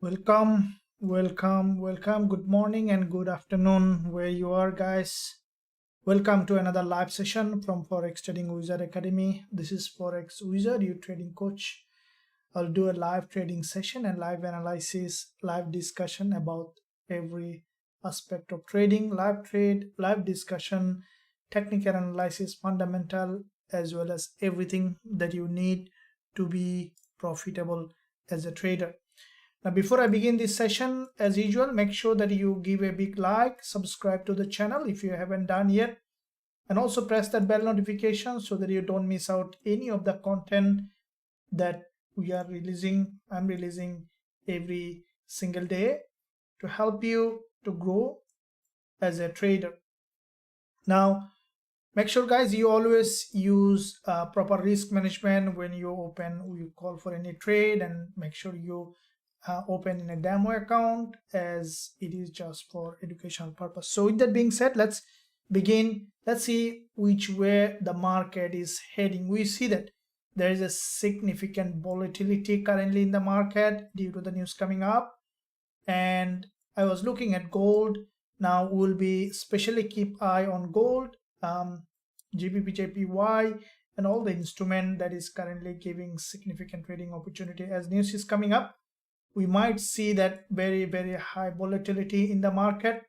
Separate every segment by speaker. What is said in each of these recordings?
Speaker 1: Welcome. Good morning and good afternoon, where you are, guys. Welcome to another live session from Forex Trading Wizard Academy. This is Forex Wizard, your trading coach. I'll do a live trading session and live analysis, live discussion about every aspect of trading, live trade, live discussion, technical analysis, fundamental, as well as everything that you need to be profitable as a trader. Now, before I begin this session, as usual, make sure that you give a big like, subscribe to the channel if you haven't done yet, and also press that bell notification so that you don't miss out any of the content that I'm releasing every single day to help you to grow as a trader. Now, make sure, guys, you always use proper risk management when you call for any trade, and make sure you open in a demo account, as it is just for educational purpose. So with that being said, let's begin. Let's see which way the market is heading. We see that there is a significant volatility currently in the market due to the news coming up. And I was looking at gold. Now we'll be especially keep eye on gold, Gbpusd, and all the instrument that is currently giving significant trading opportunity. As news is coming up, we might see that very high volatility in the market.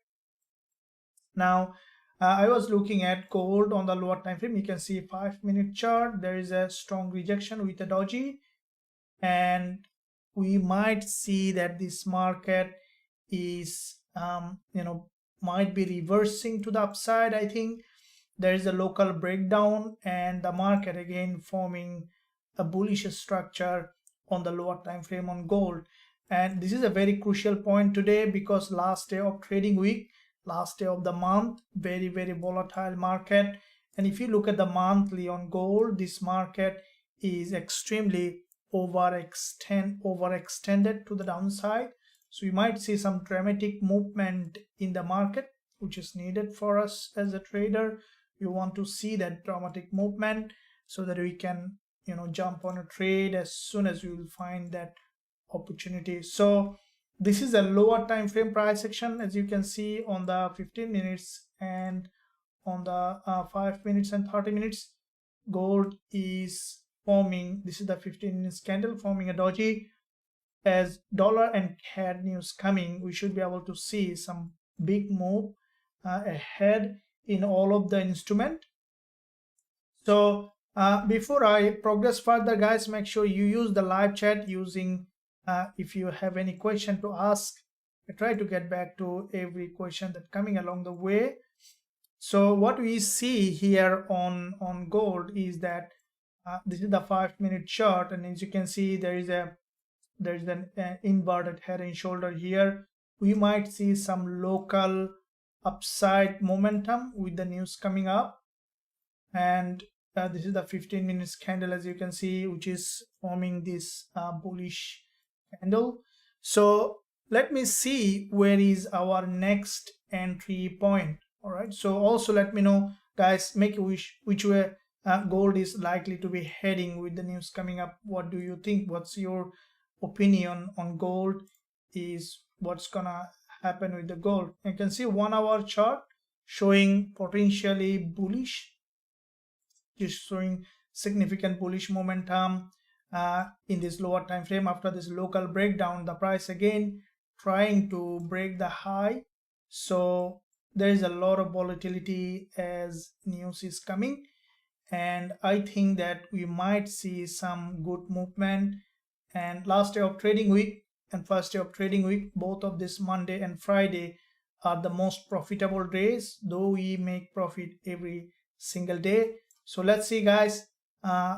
Speaker 1: Now, I was looking at gold on the lower time frame. You can see 5-minute chart. There is a strong rejection with the doji, and we might see that this market is might be reversing to the upside. I think there is a local breakdown, and the market again forming a bullish structure on the lower time frame on gold. And this is a very crucial point today, because last day of trading week, last day of the month, very volatile market. And if you look at the monthly on gold, this market is extremely overextended to the downside. So you might see some dramatic movement in the market, which is needed for us as a trader. You want to see that dramatic movement so that we can jump on a trade as soon as we will find that opportunity. So this is a lower time frame price action, as you can see on the 15 minutes and on the 5 minutes and 30 minutes. Gold is forming, this is the 15 minutes candle, forming a doji. As dollar and CAD news coming, we should be able to see some big move ahead in all of the instrument. So before I progress further, guys, make sure you use the live chat using if you have any question to ask. I try to get back to every question that coming along the way. So what we see here on gold is that this is the 5-minute chart, and as you can see, there is an inverted head and shoulder here. We might see some local upside momentum with the news coming up, and this is the 15 minutes candle, as you can see, which is forming this bullish candle. So let me see where is our next entry point. All right, so also let me know, guys, make which way gold is likely to be heading with the news coming up. What do you think? What's your opinion on gold? Is what's gonna happen with the gold? You can see 1-hour chart showing potentially bullish, just showing significant bullish momentum in this lower time frame. After this local breakdown, the price again trying to break the high. So there is a lot of volatility as news is coming, and I think that we might see some good movement. And last day of trading week and first day of trading week, both of this Monday and Friday are the most profitable days, though we make profit every single day. So let's see, guys.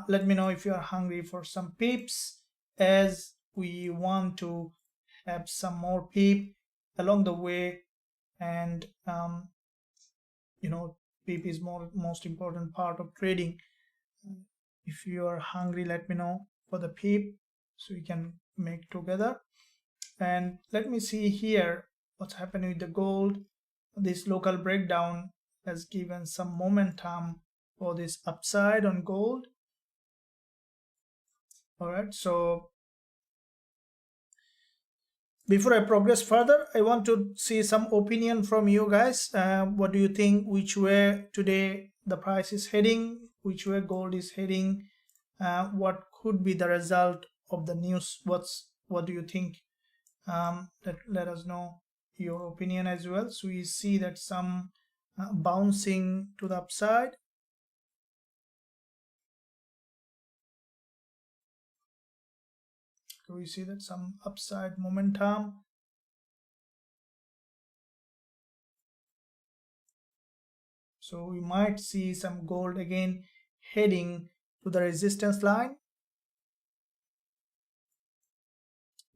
Speaker 1: Let me know if you are hungry for some pips, as we want to have some more pip along the way. And pip is most important part of trading. If you are hungry, let me know for the pip so we can make together. And let me see here what's happening with the gold. This local breakdown has given some momentum for this upside on gold. All right, so before I progress further, I want to see some opinion from you guys. What do you think? Which way today the price is heading? Which way gold is heading? What could be the result of the news? What do you think? Let us know your opinion as well. So we see that some bouncing to the upside. So we see that some upside momentum. So we might see some gold again heading to the resistance line.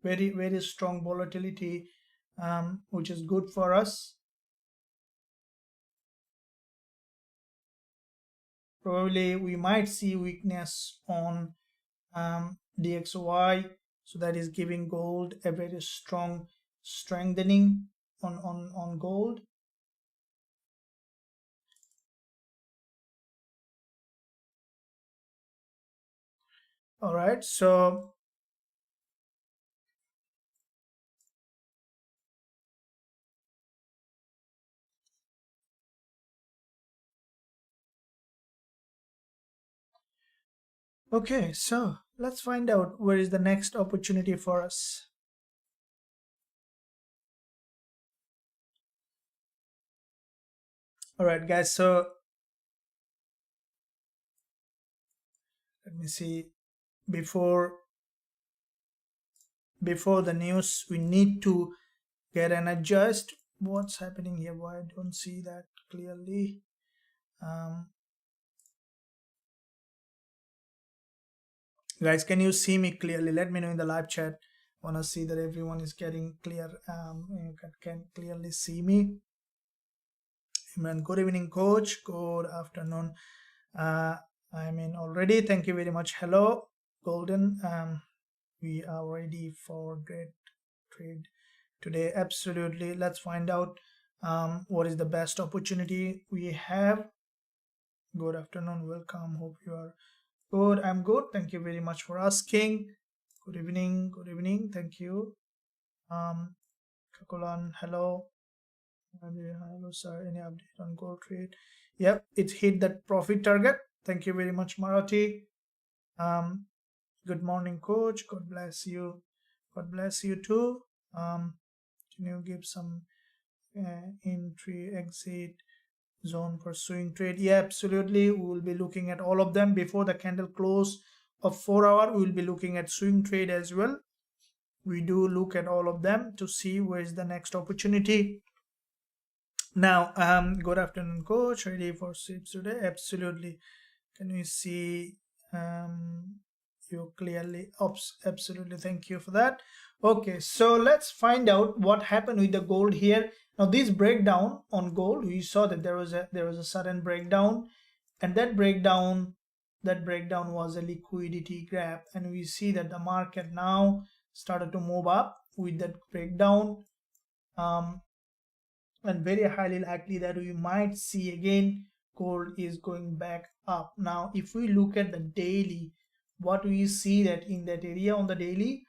Speaker 1: Very strong volatility, which is good for us. Probably we might see weakness on DXY, so that is giving gold a very strong strengthening on gold. All right, so okay, so let's find out where is the next opportunity for us. All right, guys, so let me see. Before the news, we need to get an adjust. What's happening here? Why I don't see that clearly? Guys, can you see me clearly? Let me know in the live chat. Want to see that everyone is getting clear. You can clearly see me. Amen. Good evening, coach. Good afternoon. I'm in already. Thank you very much. Hello, Golden. We are ready for great trade today. Absolutely. Let's find out what is the best opportunity we have. Good afternoon. Welcome. Hope you are good. I'm good. Thank you very much for asking. Good evening. Good evening. Thank you. Kakulan, hello. Hello, sir. Any update on gold trade? Yep, it hit that profit target. Thank you very much, Marathi. Good morning, coach. God bless you. God bless you too. Can you give some entry, exit zone for swing trade? Yeah, absolutely. We will be looking at all of them before the candle close of 4 hour. We will be looking at swing trade as well. We do look at all of them to see where is the next opportunity. Now, good afternoon, coach. Ready for sweeps today? Absolutely. Can we see you clearly? Oops, absolutely. Thank you for that. Okay, so let's find out what happened with the gold here. Now, this breakdown on gold, we saw that there was a sudden breakdown, and that breakdown was a liquidity grab, and we see that the market now started to move up with that breakdown. And very highly likely that we might see again gold is going back up. Now if we look at the daily, what we see that in that area on the daily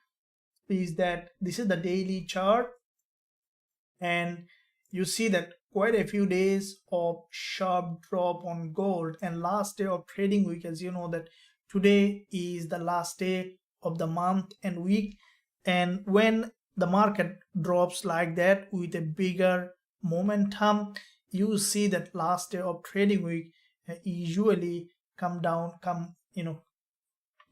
Speaker 1: is that this is the daily chart, and you see that quite a few days of sharp drop on gold, and last day of trading week, as you know that today is the last day of the month and week, and when the market drops like that with a bigger momentum, you see that last day of trading week usually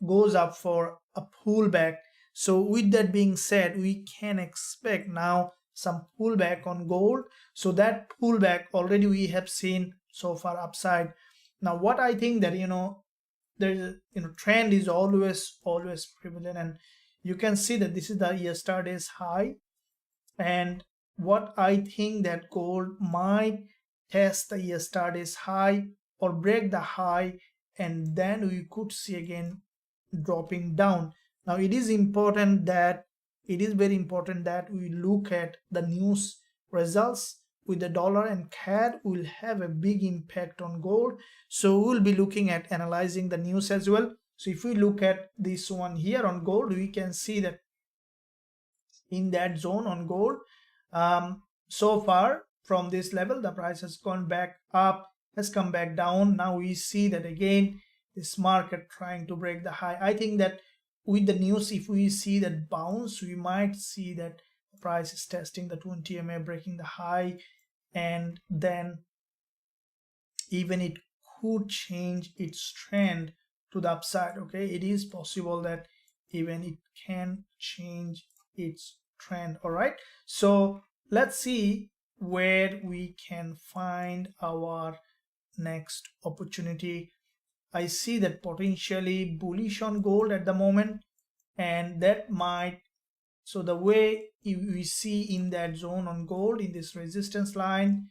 Speaker 1: goes up for a pullback. So with that being said, we can expect now some pullback on gold. So that pullback already we have seen so far upside. Now what I think that there's trend is always prevalent, and you can see that this is the yesterday's high, and what I think that gold might test the yesterday's high or break the high, and then we could see again dropping down. Now it is very important that we look at the news results. With the dollar and CAD will have a big impact on gold, so we'll be looking at analyzing the news as well. So if we look at this one here on gold, we can see that in that zone on gold. So far from this level, the price has gone back up, has come back down. Now we see that again, this market trying to break the high. I think that with the news, if we see that bounce, we might see that the price is testing the 20 MA, breaking the high, and then even it could change its trend to the upside. Okay, it is possible that even it can change its trend. All right, so let's see where we can find our next opportunity. I see that potentially bullish on gold at the moment, and that might, so the way we see in that zone on gold, in this resistance line,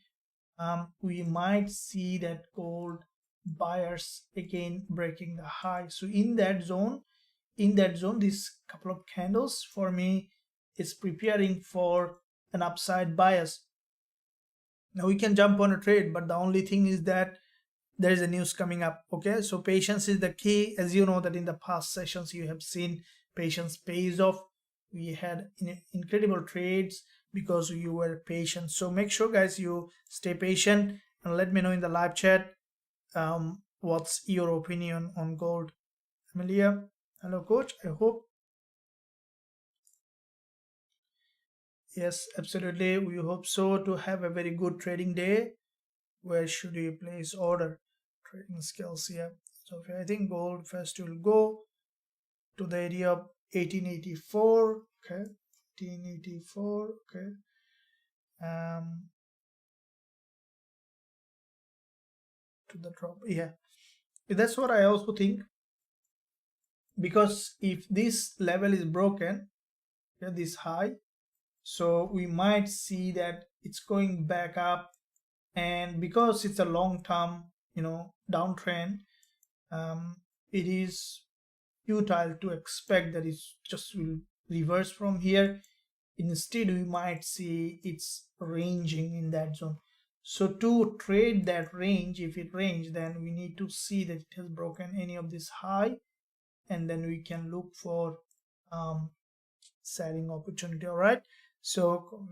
Speaker 1: we might see that gold buyers again breaking the high. So in that zone, this couple of candles for me is preparing for an upside bias. Now we can jump on a trade, but the only thing is that there is a news coming up. Okay, so patience is the key. As you know that in the past sessions you have seen patience pays off. We had incredible trades because you were patient. So make sure guys you stay patient and let me know in the live chat what's your opinion on gold. Amelia, hello coach, I hope. Yes, absolutely, we hope so to have a very good trading day. Where should you place order? Trading skills, yeah. So I think gold first will go to the area of 1884. Okay, 1884. Okay, to the drop, yeah, that's what I also think, because if this level is broken, yeah, this high, so we might see that it's going back up, and because it's a long term, downtrend, it is futile to expect that it just will reverse from here. Instead, we might see it's ranging in that zone. So to trade that range, if it range, then we need to see that it has broken any of this high, and then we can look for selling opportunity. All right, so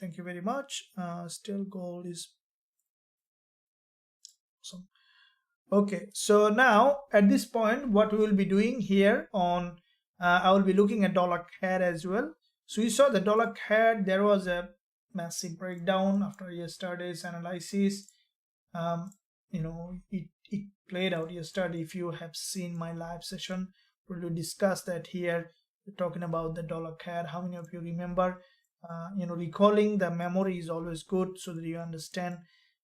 Speaker 1: thank you very much. Still gold is awesome. Okay, so now at this point what we will be doing here on I will be looking at dollar CAD as well. So you saw the dollar CAD, there was a massive breakdown after yesterday's analysis. It played out yesterday. If you have seen my live session, we'll discuss that here. We're talking about the dollar CAD. How many of you remember? Recalling the memory is always good so that you understand,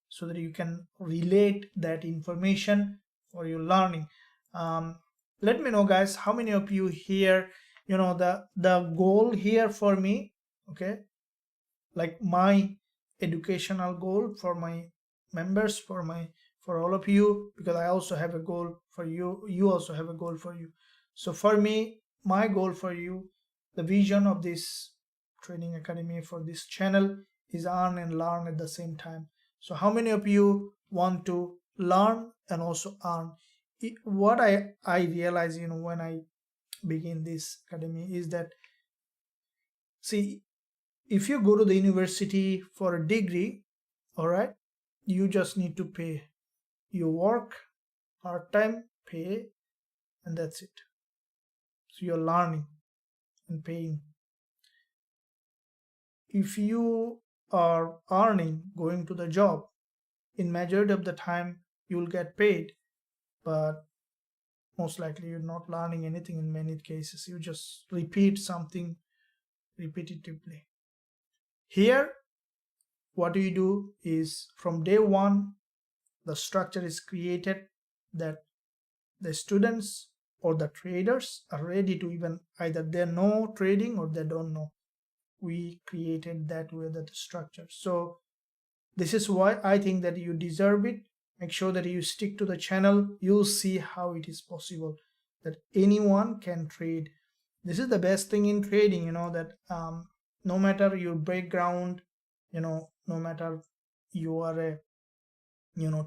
Speaker 1: so that you can relate that information for your learning. Let me know guys, how many of you here, the goal here for me, okay, like my educational goal for my members, for all of you, because I also have a goal for you, you also have a goal for you. So for me, my goal for you, the vision of this training academy for this channel is earn and learn at the same time. So how many of you want to learn and also earn? What I realize, when I begin this academy is that, see, if you go to the university for a degree, all right, you just need to pay. You work part-time, pay, and that's it. So you're learning and paying. If you are earning, going to the job, in majority of the time you will get paid, but most likely you're not learning anything in many cases. You just repeat something repetitively. Here, what we do is from day one, the structure is created that the students or the traders are ready to, even either they know trading or they don't know. We created that way, that structure. So this is why I think that you deserve it. Make sure that you stick to the channel. You'll see how it is possible that anyone can trade. This is the best thing in trading, that no matter your background, no matter you are a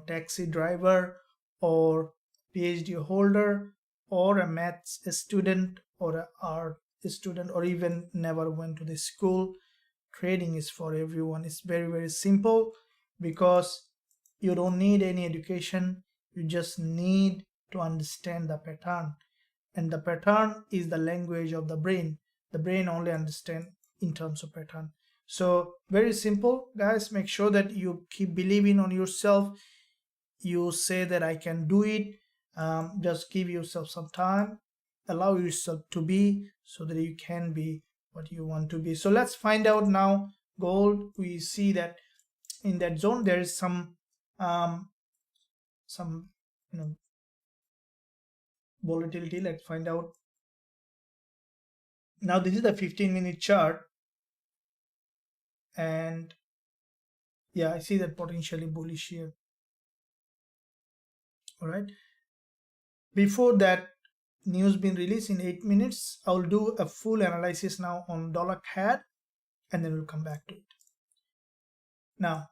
Speaker 1: taxi driver or PhD holder or a maths student or an art student or even never went to the school, trading is for everyone. It's very, very simple because you don't need any education. You just need to understand the pattern, and the pattern is the language of the brain. The brain only understands in terms of pattern. So very simple, guys. Make sure that you keep believing on yourself. You say that I can do it. Just give yourself some time, allow yourself to be, so that you can be what you want to be. So let's find out now. Gold, we see that in that zone there is some you know, volatility. Let's find out. Now this is the 15-minute chart, and yeah, I see that potentially bullish here. All right, before that news been released in 8 minutes, I'll do a full analysis now on dollar CAD, and then we'll come back to it. Now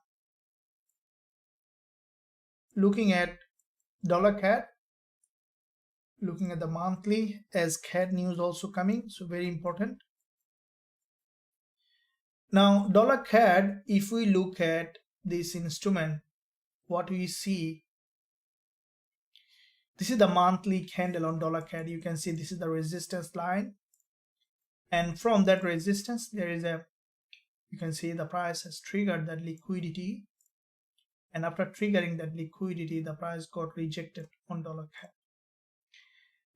Speaker 1: looking at dollar CAD, looking at the monthly, as CAD news also coming, so very important. Now dollar CAD, if we look at this instrument, what we see, this is the monthly candle on dollar CAD. You can see this is the resistance line, and from that resistance there is a, you can see the price has triggered that liquidity, and after triggering that liquidity the price got rejected on dollar CAD.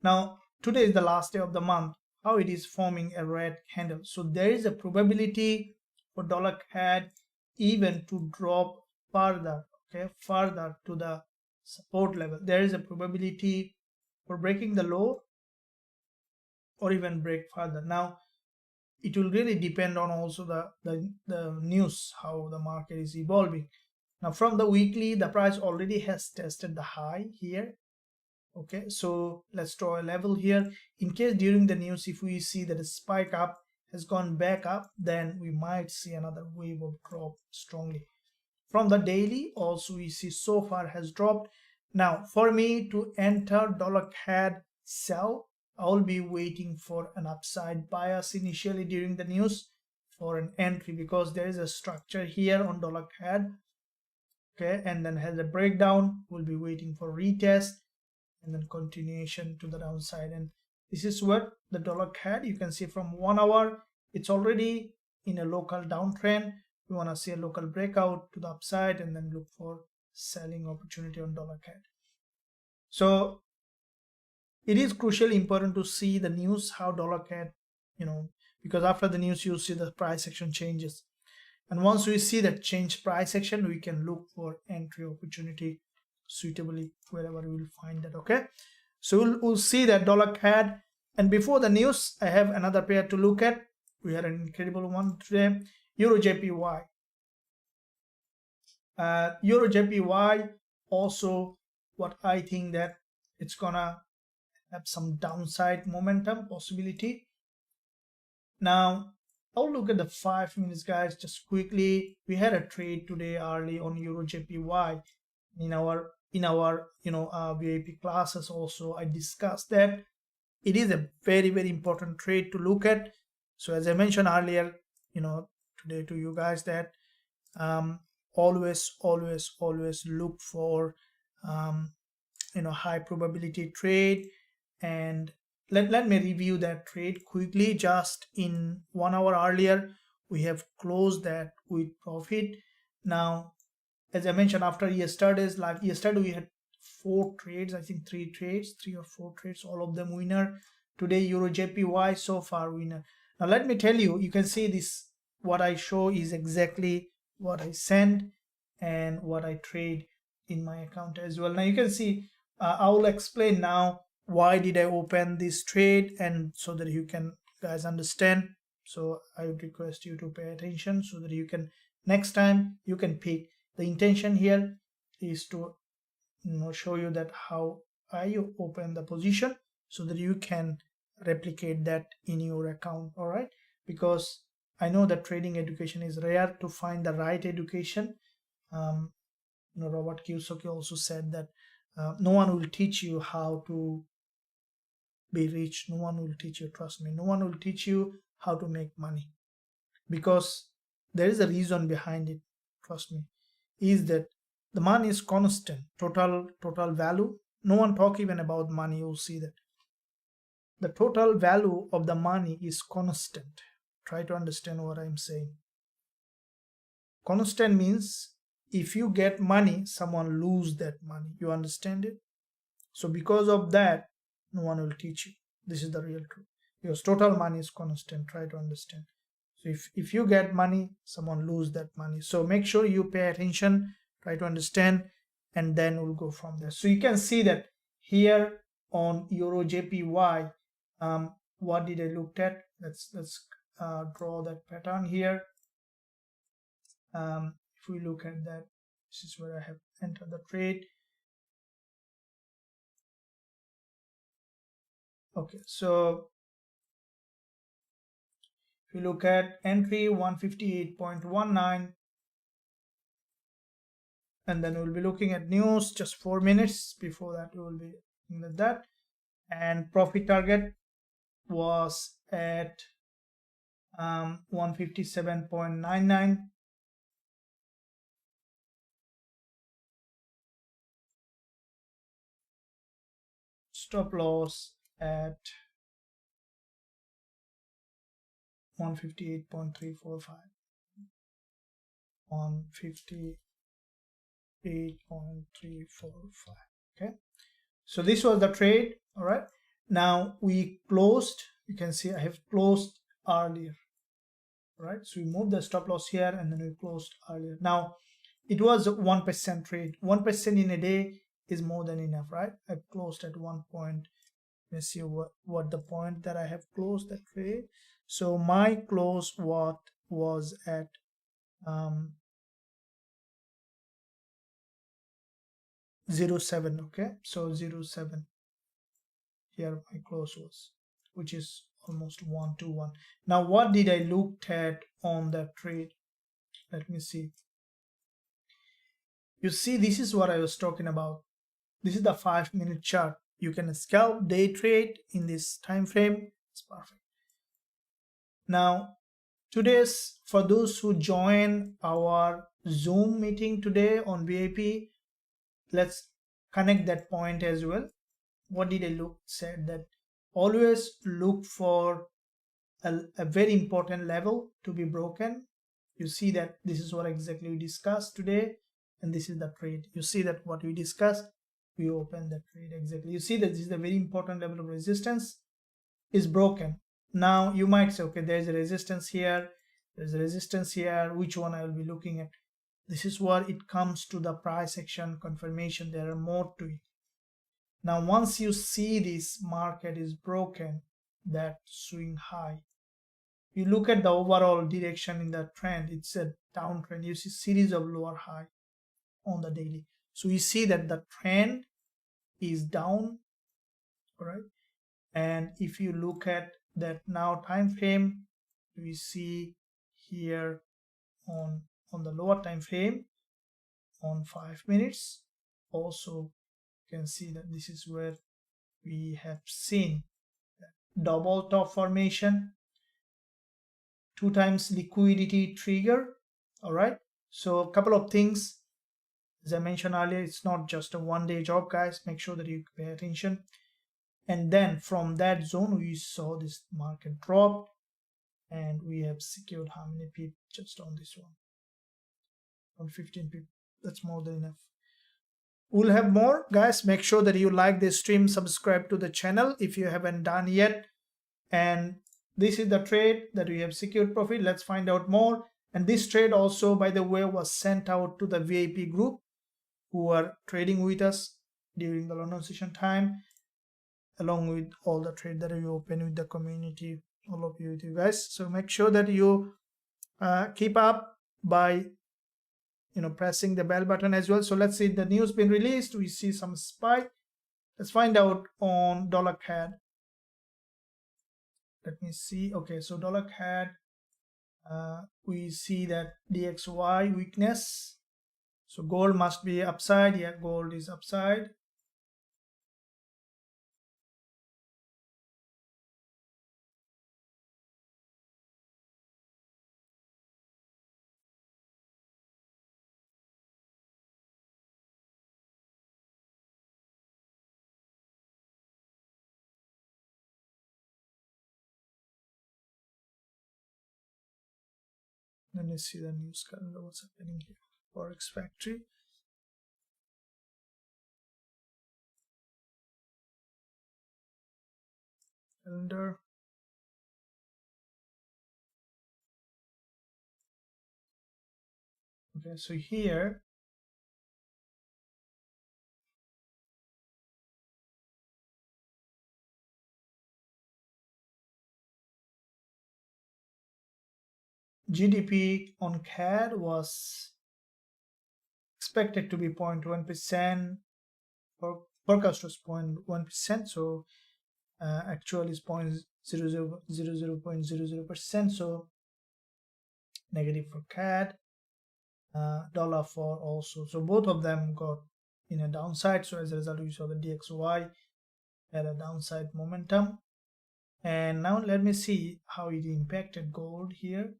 Speaker 1: Now today is the last day of the month. How it is forming a red candle, so there is a probability for dollar CAD even to drop further, okay, further to the support level. There is a probability for breaking the low or even break further. Now it will really depend on also the news, how the market is evolving. Now from the weekly, the price already has tested the high here. Okay, so let's draw a level here. In case during the news, if we see that a spike up has gone back up, then we might see another wave of drop strongly. From the daily also we see so far has dropped. Now for me to enter dollar CAD sell, I will be waiting for an upside bias initially during the news for an entry, because there is a structure here on dollar CAD, okay, and then has a breakdown. We'll be waiting for retest and then continuation to the downside. And this is what the dollar CAD, you can see from 1 hour, it's already in a local downtrend. We want to see a local breakout to the upside and then look for selling opportunity on dollar CAD. So it is crucially important to see the news, how dollar CAD, because after the news you see the price action changes, and once we see that change price action, we can look for entry opportunity suitably wherever we will find that. Okay, so we'll see that dollar CAD. And before the news, I have another pair to look at. We had an incredible one today, Eurusdjpy. Eurusdjpy also, what I think that it's gonna have some downside momentum possibility. Now I'll look at the 5 minutes, guys, just quickly. We had a trade today early on Eurusdjpy in our VIP classes. Also I discussed that it is a very, very important trade to look at. So as I mentioned earlier, today to you guys, that always look for high probability trade. And let me review that trade quickly. Just in 1 hour earlier, we have closed that with profit. Now as I mentioned, after yesterday we had 4 trades, I think 3 or 4 trades, all of them winner. Today Eurusdjpy so far winner. Now let me tell you, you can see this, what I show is exactly what I send and what I trade in my account as well. Now you can see, I will explain now why did I open this trade, and so that you can guys understand. So I would request you to pay attention so that you can, next time you can pick. The intention here is to show you that how I open the position so that you can replicate that in your account. All right, because I know that trading education is rare to find the right education. Robert Kiyosaki also said that no one will teach you how to be rich. No one will teach you, trust me. No one will teach you how to make money, because there is a reason behind it, trust me, is that the money is constant, total value. No one talk even about money. You'll see that the total value of the money is constant. Try to understand what I'm saying. Constant means if you get money, someone lose that money. You understand it? So because of that, no one will teach you. This is the real truth. Because total money is constant. Try to understand. So if you get money, someone lose that money. So make sure you pay attention, try to understand, and then we'll go from there. So you can see that here on Eurusdjpy, what did I look at? Let's draw that pattern here. If we look at that, this is where I have entered the trade. Okay, so if you look at entry 158.19, and then we'll be looking at news just 4 minutes. Before that, we will be looking at that. And profit target was at 157.99. Stop loss at 158.345. 158.345. Okay, so this was the trade. All right, now we closed. You can see I have closed earlier. All right, so we moved the stop loss here and then we closed earlier. Now it was a 1% trade. 1% in a day is more than enough, right? I closed at 1 point. Let's see what the point that I have closed that trade. So my close was at 0.7. Okay, so 0.7 here my close was, which is almost 1 to 1. Now what did I look at on that trade? Let me see. You see, this is what I was talking about. This is the 5-minute chart. You can scalp, day trade in this time frame. It's perfect. Now today's, for those who join our Zoom meeting today on VIP, let's connect that point as well. What did I said that always look for a very important level to be broken. You see that this is what exactly we discussed today, and this is the trade. You see that what we discussed, we open the trade exactly. You see that this is a very important level of resistance is broken. Now you might say, okay, there's a resistance here, there's a resistance here, which one I will be looking at? This is where it comes to the price action confirmation. There are more to it. Now once you see this market is broken, that swing high, you look at the overall direction in the trend, it's a downtrend. You see series of lower high on the daily. So you see that the trend is down, all right? And if you look at that now time frame, we see here on the lower time frame on 5 minutes, also you can see that this is where we have seen double top formation, 2 times liquidity trigger. All right, so a couple of things. As I mentioned earlier, it's not just a one-day job, guys. Make sure that you pay attention. And then from that zone, we saw this market drop, and we have secured how many pips just on this one? On 15 pips. That's more than enough. We'll have more, guys. Make sure that you like this stream, subscribe to the channel if you haven't done yet. And this is the trade that we have secured profit. Let's find out more. And this trade also, by the way, was sent out to the VIP group who are trading with us during the London session time, along with all the trade that we open with the community, all of you guys. So make sure that you keep up by pressing the bell button as well. So let's see, the news been released. We see some spike. Let's find out on dollar CAD. Let me see. Okay, so dollar CAD, we see that DXY weakness. So gold must be upside. Yeah, gold is upside. Let me see the news calendar, what's happening here. Forex Factory. Calendar. Okay, so here GDP on CAD was expected to be 0.1%, forecast was 0.1%, so actual is 0.0000%, so negative for CAD, dollar for also. So both of them got in a downside. So as a result, we saw the DXY had a downside momentum. And now let me see how it impacted gold here.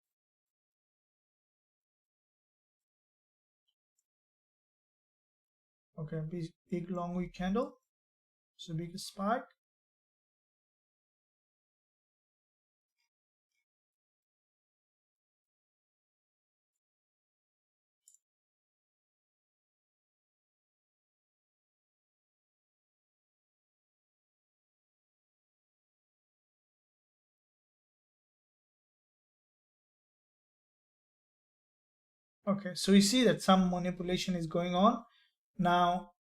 Speaker 1: Okay, big long wick candle. So big spike. Okay, so you see that some manipulation is going on. Now,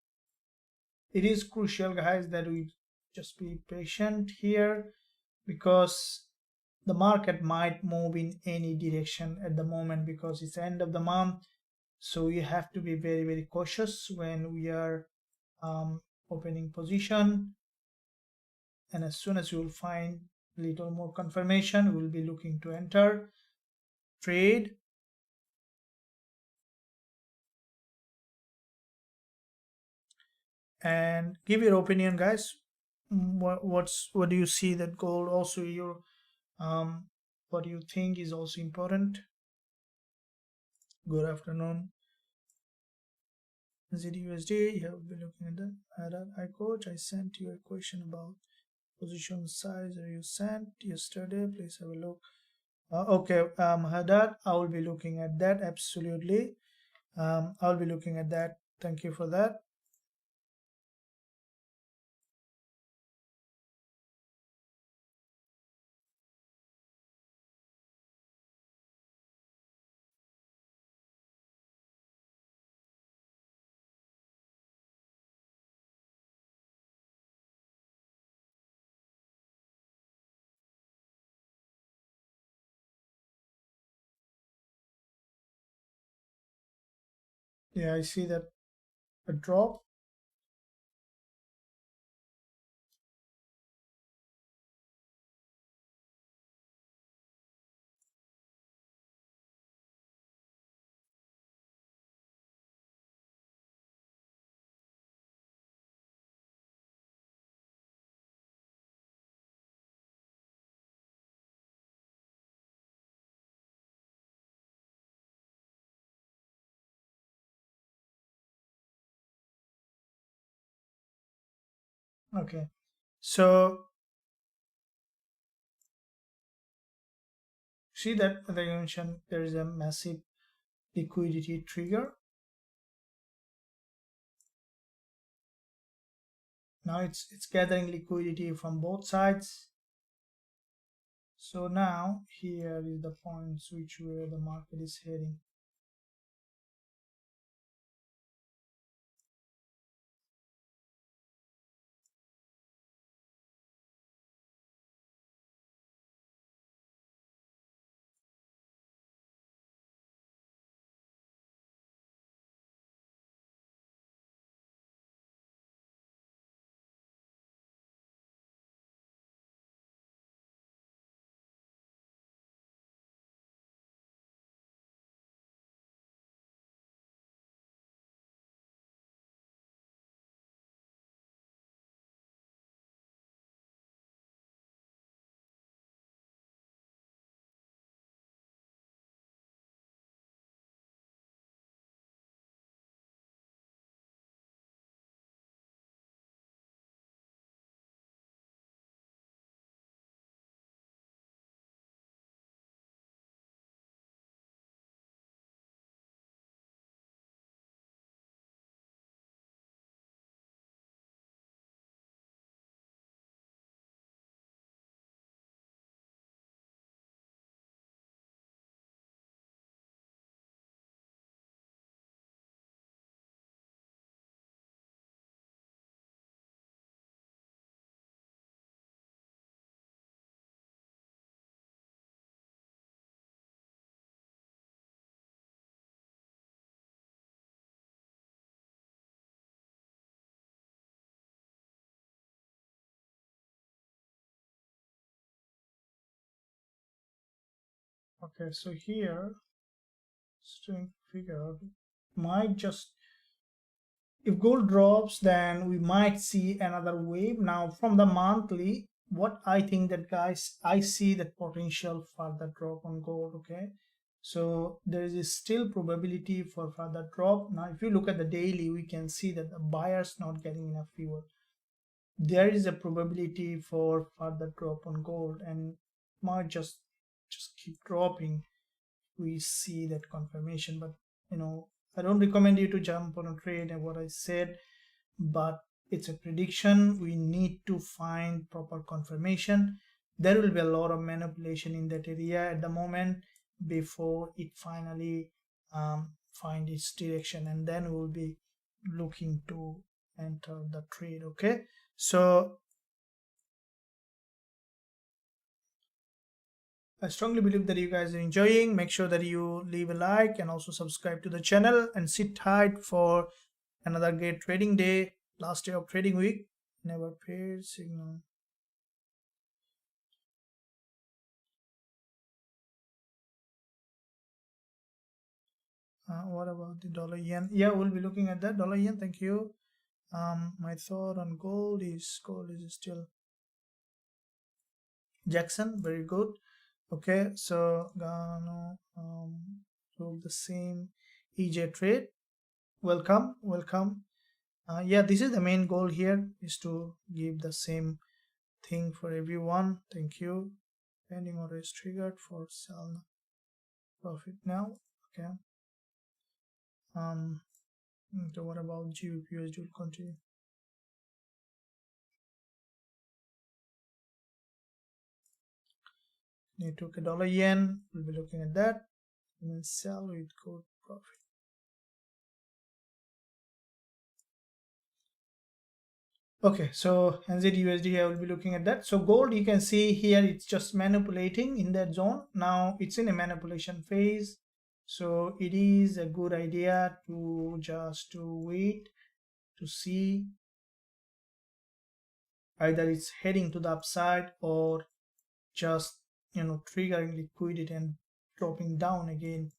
Speaker 1: it is crucial, guys, that we just be patient here because the market might move in any direction at the moment because it's end of the month. So you have to be very, very cautious when we are opening position. And as soon as you will find a little more confirmation, we'll be looking to enter trade. And give your opinion, guys. What do you see that gold also your what do you think is also important? Good afternoon. USD, you have been looking at that. Hi coach, I sent you a question about position size that you sent yesterday. Please have a look. Okay, Haddad, I will be looking at that. Absolutely. I'll be looking at that. Thank you for that. Yeah, I see that a drop. Okay, so see that they mentioned there is a massive liquidity trigger. Now it's gathering liquidity from both sides. So now here is the points which where the market is heading. Okay, so here string figure might just, if gold drops, then we might see another wave. Now from the monthly, what I think that, guys, I see that potential further drop on gold. Okay, so there is still probability for further drop. Now if you look at the daily, we can see that the buyers not getting enough fuel. There is a probability for further drop on gold, and might just keep dropping. We see that confirmation, but I don't recommend you to jump on a trade and what I said, but it's a prediction. We need to find proper confirmation. There will be a lot of manipulation in that area at the moment before it finally find its direction, and then we'll be looking to enter the trade. Okay, so I strongly believe that you guys are enjoying. Make sure that you leave a like and also subscribe to the channel, and sit tight for another great trading day. Last day of trading week. Never paid signal. What about the dollar yen? Yeah, we'll be looking at that. Dollar yen, thank you. My thought on gold is still Jackson, very good. Okay, so gonna do the same EJ trade. Welcome, welcome. Yeah, this is the main goal here, is to give the same thing for everyone. Thank you. Pending order is triggered for sell profit now. Okay. So what about Gbpusd will continue? Need to get dollar yen. We'll be looking at that. And then sell with good profit. Okay, so NZUSD, I will be looking at that. So gold, you can see here, it's just manipulating in that zone. Now it's in a manipulation phase. So it is a good idea to just wait to see either it's heading to the upside or just triggering liquidity and dropping down again.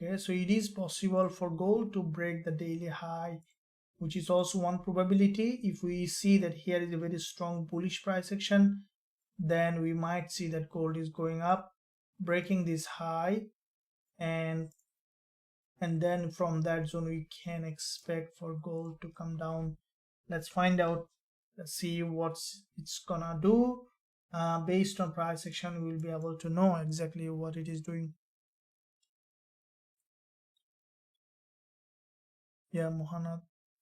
Speaker 1: Okay, so it is possible for gold to break the daily high, which is also one probability. If we see that here is a very strong bullish price action, then we might see that gold is going up, breaking this high, and then from that zone we can expect for gold to come down. Let's find out. Let's see what it's gonna do. Based on price action, we'll be able to know exactly what it is doing. Yeah, Mohanad,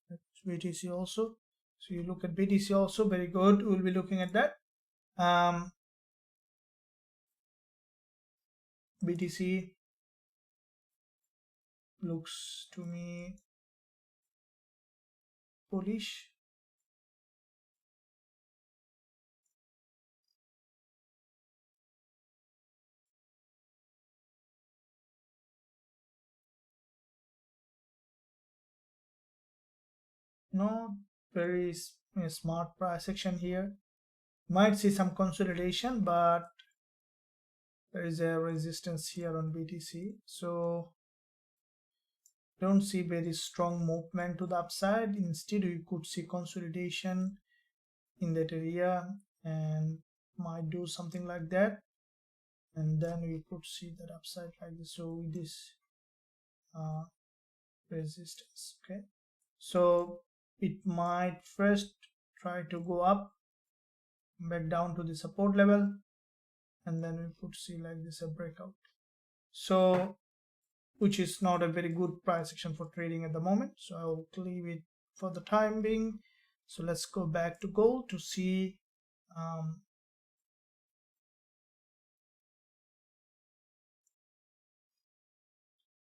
Speaker 1: that's BTC also. So you look at BTC also, very good. We'll be looking at that. BTC looks to me bullish. No, very smart price action here. Might see some consolidation, but there is a resistance here on BTC. So don't see very strong movement to the upside. Instead, we could see consolidation in that area and might do something like that, and then we could see that upside like this. So this resistance. Okay, so it might first try to go up back down to the support level, and then we could see like this a breakout. So which is not a very good price action for trading at the moment, so I'll leave it for the time being. So let's go back to gold to see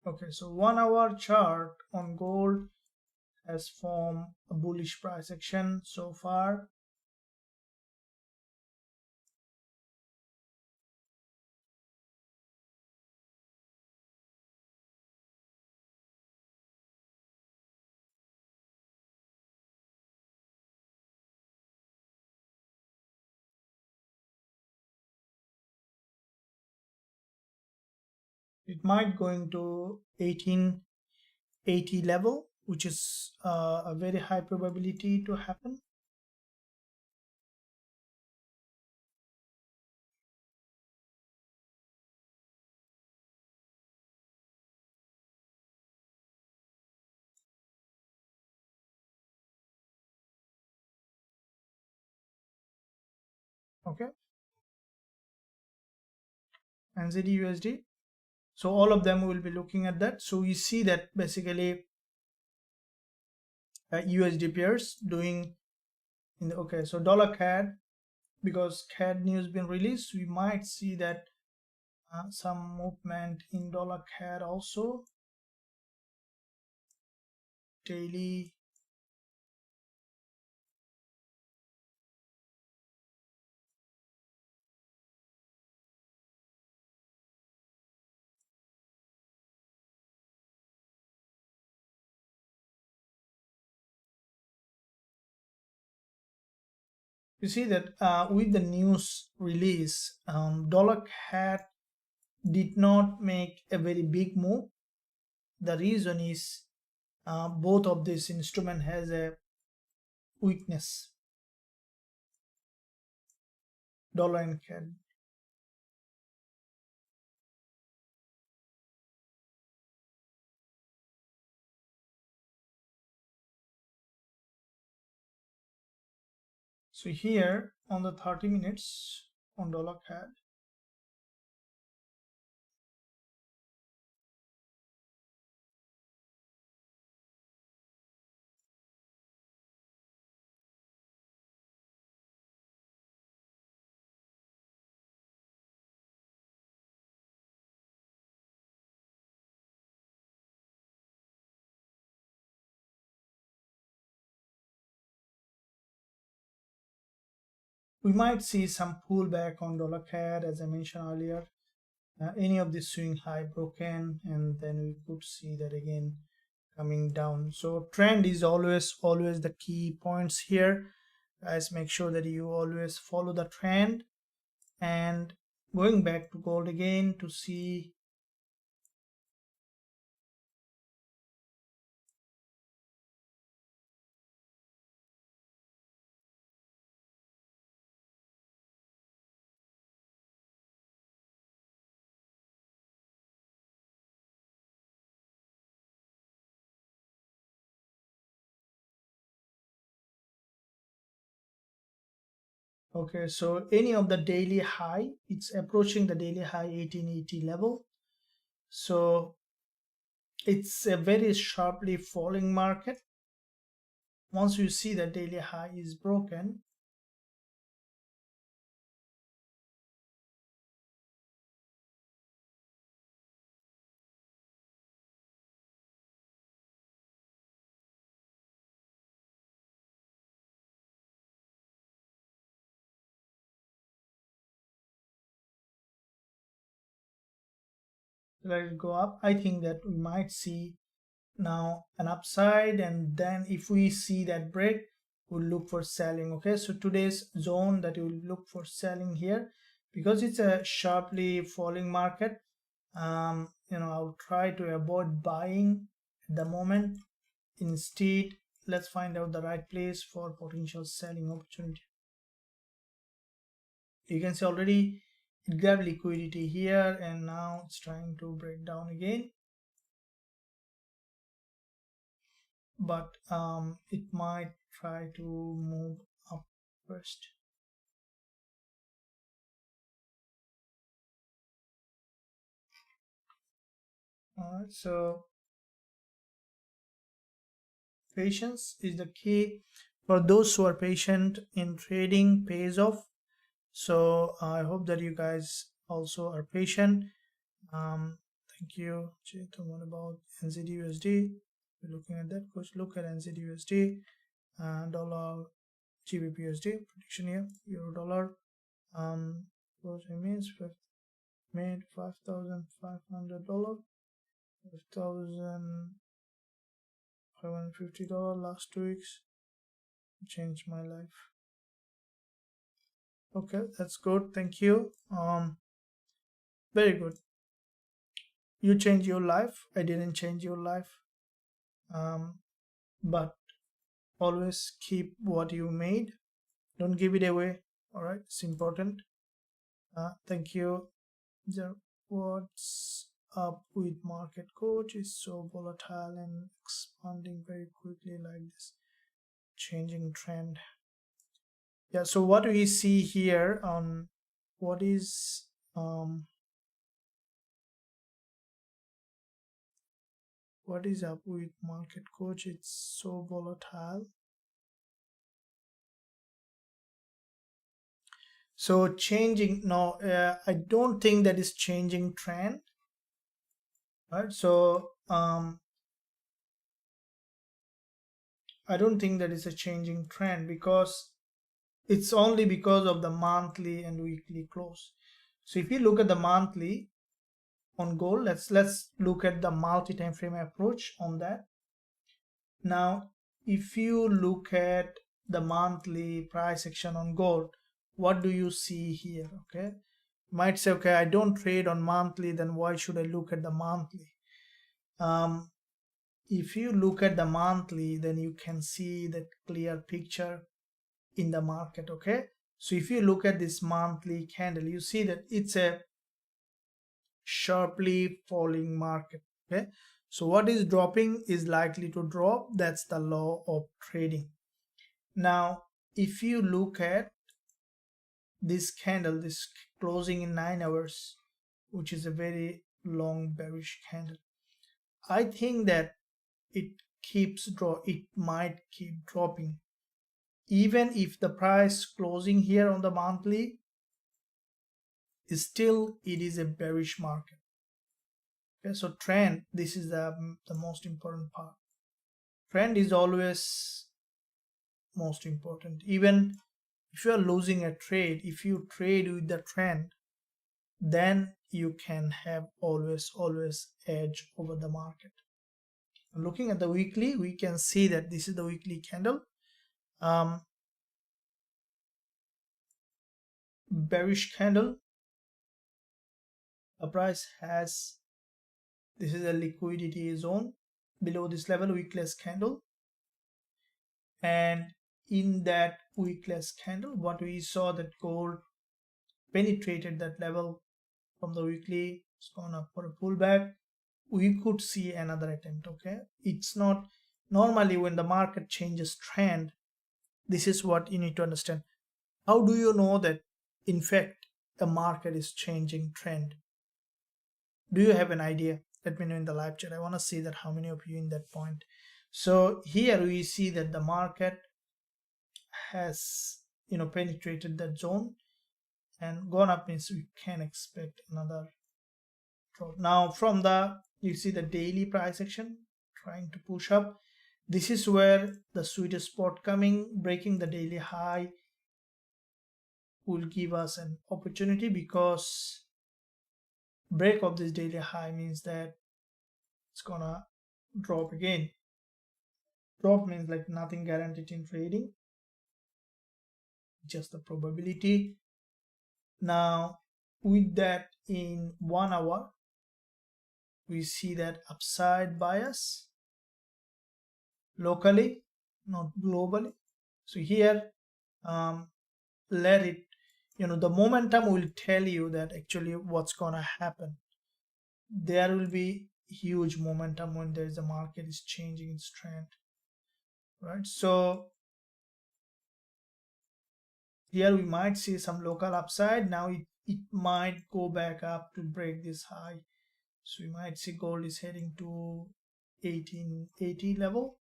Speaker 1: okay, so 1 hour chart on gold has formed a bullish price action so far. It might go into 1880 level, which is a very high probability to happen. Okay, NZD USD. So all of them will be looking at that. So you see that basically USD pairs doing in the, okay, so dollar CAD, because CAD news been released, we might see that some movement in dollar CAD also. Daily, you see that with the news release, dollar CAD did not make a very big move. The reason is both of this instrument has a weakness, dollar and CAD. So here on the 30 minutes on dollar CAD, we might see some pullback on dollar CAD as I mentioned earlier. Any of the swing high broken, and then we could see that again coming down. So trend is always the key points here, guys. Make sure that you always follow the trend. And going back to gold again to see, okay, so any of the daily high, it's approaching the daily high 1880 level. So it's a very sharply falling market. Once you see the daily high is broken, let it go up. I think that we might see now an upside, and then if we see that break, we'll look for selling. Okay, so today's zone that you will look for selling here, because it's a sharply falling market. I'll try to avoid buying at the moment. Instead, let's find out the right place for potential selling opportunity. You can see already it grabbed liquidity here, and now it's trying to break down again, but it might try to move up first. Alright, so patience is the key. For those who are patient in trading, pays off. So I hope that you guys also are patient. Thank you. What about NZD/USD? We're looking at that. Coach, look at NZD/USD, dollar Gbpusd prediction here. Euro dollar. Coach, it means made $5,500, $5,550 last 2 weeks. Changed my life. Okay, that's good. Thank you. Very good. you change your life. I didn't change your life, but always keep what you made. Don't give it away. All right, it's important. Thank you. What's up with market coach is so volatile and expanding very quickly like this changing trend. Yeah, so what we see here on what is up with market coach, it's so volatile. So changing, no, I don't think that is changing trend, right? So I don't think that is a changing trend because it's only because of the monthly and weekly close. So if you look at the monthly on gold, let's look at the multi-time frame approach on that. Now, if you look at the monthly price action on gold, what do you see here? Okay, you might say, okay, I don't trade on monthly, then why should I look at the monthly? If you look at the monthly, then you can see that clear picture in the market. Okay, so if you look at this monthly candle, you see that it's a sharply falling market. Okay, so what is dropping is likely to drop. That's the law of trading. Now if you look at this candle, this closing in 9 hours, which is a very long bearish candle, I think that it might keep dropping even if the price closing here on the monthly is still, it is a bearish market. Okay, so trend, this is the most important part. Trend is always most important. Even if you are losing a trade, if you trade with the trend, then you can have always edge over the market. Looking at the weekly, we can see that this is the weekly candle. Bearish candle. The price has, this is a liquidity zone below this level, weakless candle, and in that weakless candle, what we saw, that gold penetrated that level from the weekly, it's gone up for a pullback. We could see another attempt. Okay, it's not normally when the market changes trend, this is what you need to understand. How do you know that in fact the market is changing trend? Do you have an idea? Let me know in the live chat. I want to see that how many of you in that point. So here we see that the market has penetrated that zone and gone up, means we can expect another drop. Now from the, you see the daily price action trying to push up. This is where the sweet spot coming, breaking the daily high will give us an opportunity, because break of this daily high means that it's gonna drop again. Drop means like nothing guaranteed in trading, just the probability. Now with that, in 1 hour we see that upside bias locally, not globally. So here let it, the momentum will tell you that actually what's gonna happen. There will be huge momentum when there is a market is changing its trend, right? So here we might see some local upside. Now it might go back up to break this high. So we might see gold is heading to 1880 level,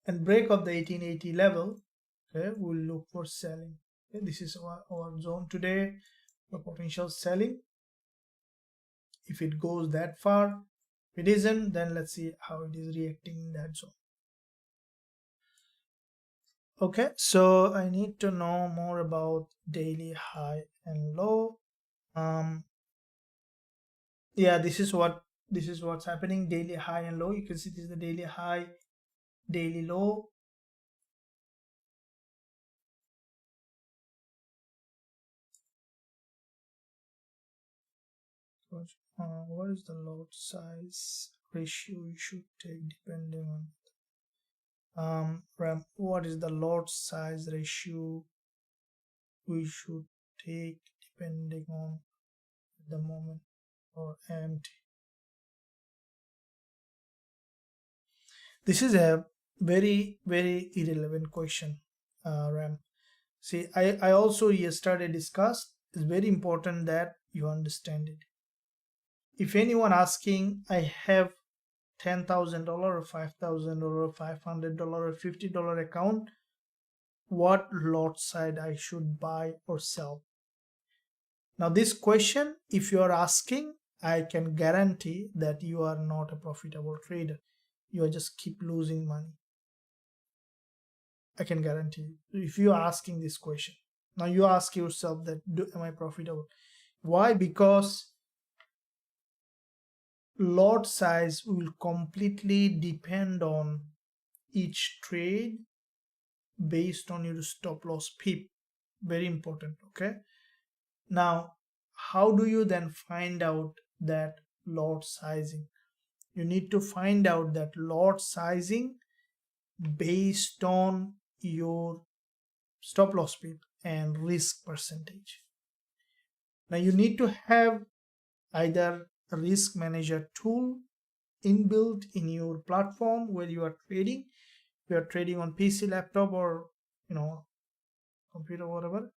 Speaker 1: and break of the 1880 level. Okay, we'll look for selling. Okay, this is our zone today for potential selling. If it goes that far, if it isn't, then let's see how it is reacting in that zone. Okay, so I need to know more about daily high and low. Yeah, this is what's happening. Daily high and low, you can see this is the daily high, daily low. what is the lot size ratio you should take depending on RAM? What is the lot size ratio we should take depending on the moment or empty? This is a very irrelevant question, RAM. See, I also yesterday discussed, it's very important that you understand it. If anyone asking, I have $10,000 or $5,000 or $500 or $50 account, what lot size I should buy or sell? Now this question, if you are asking, I can guarantee that you are not a profitable trader. You are just keep losing money. I can guarantee you. If you are asking this question, now you ask yourself that, am I profitable? Why? Because lot size will completely depend on each trade based on your stop loss pip. Very important. Okay, now how do you then find out that lot sizing? You need to find out that lot sizing based on your stop loss pip and risk percentage. Now you need to have either a risk manager tool inbuilt in your platform where you are trading. You are trading on PC, laptop, or computer, whatever,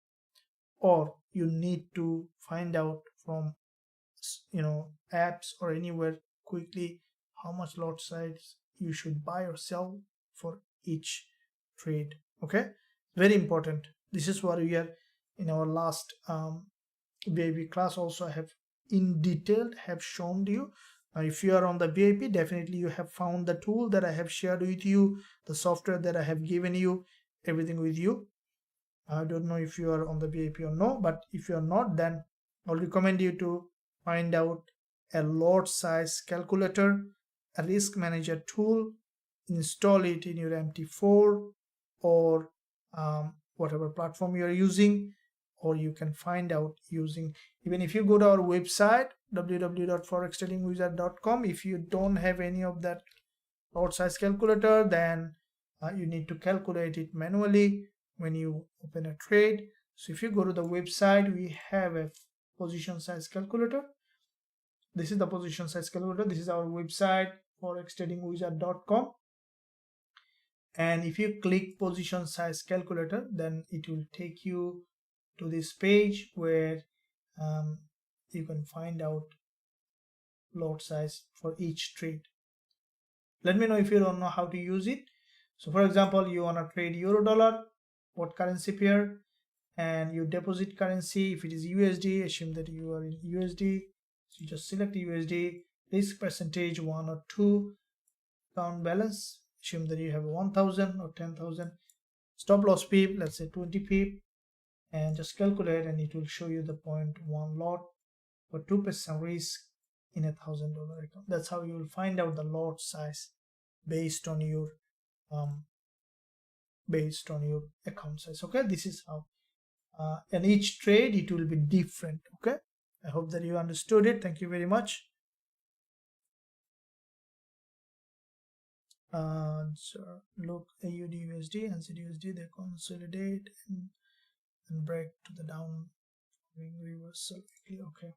Speaker 1: or you need to find out from apps or anywhere quickly how much lot size you should buy or sell for each trade. Okay, very important. This is what we are in our last VIP class also have in detail have shown to you. Now if you are on the VIP, definitely you have found the tool that I have shared with you, the software that I have given you, everything with you. I don't know if you are on the VIP or no, but if you are not, then I'll recommend you to find out a lot size calculator, a risk manager tool, install it in your MT4 or whatever platform you are using, or you can find out using, even if you go to our website www.forextradingwizard.com, if you don't have any of that lot size calculator, then you need to calculate it manually when you open a trade. So if you go to the website, we have a position size calculator. This is the position size calculator. This is our website, forextradingwizard.com. And if you click position size calculator, then it will take you to this page where you can find out lot size for each trade. Let me know if you don't know how to use it. So for example, you want to trade euro dollar, what currency pair, and you deposit currency. If it is USD, assume that you are in USD. So you just select USD, risk percentage 1 or 2, account balance, assume that you have 1,000 or 10,000, stop loss pip, let's say 20 pip, and just calculate, and it will show you the 0.1 lot for 2% risk in $1,000 account. That's how you will find out the lot size based on your account size. Okay, this is how and each trade it will be different. Okay, I hope that you understood it. Thank you very much. So look, AUD USD and CDUSD, they consolidate and break to the down reversal. Okay,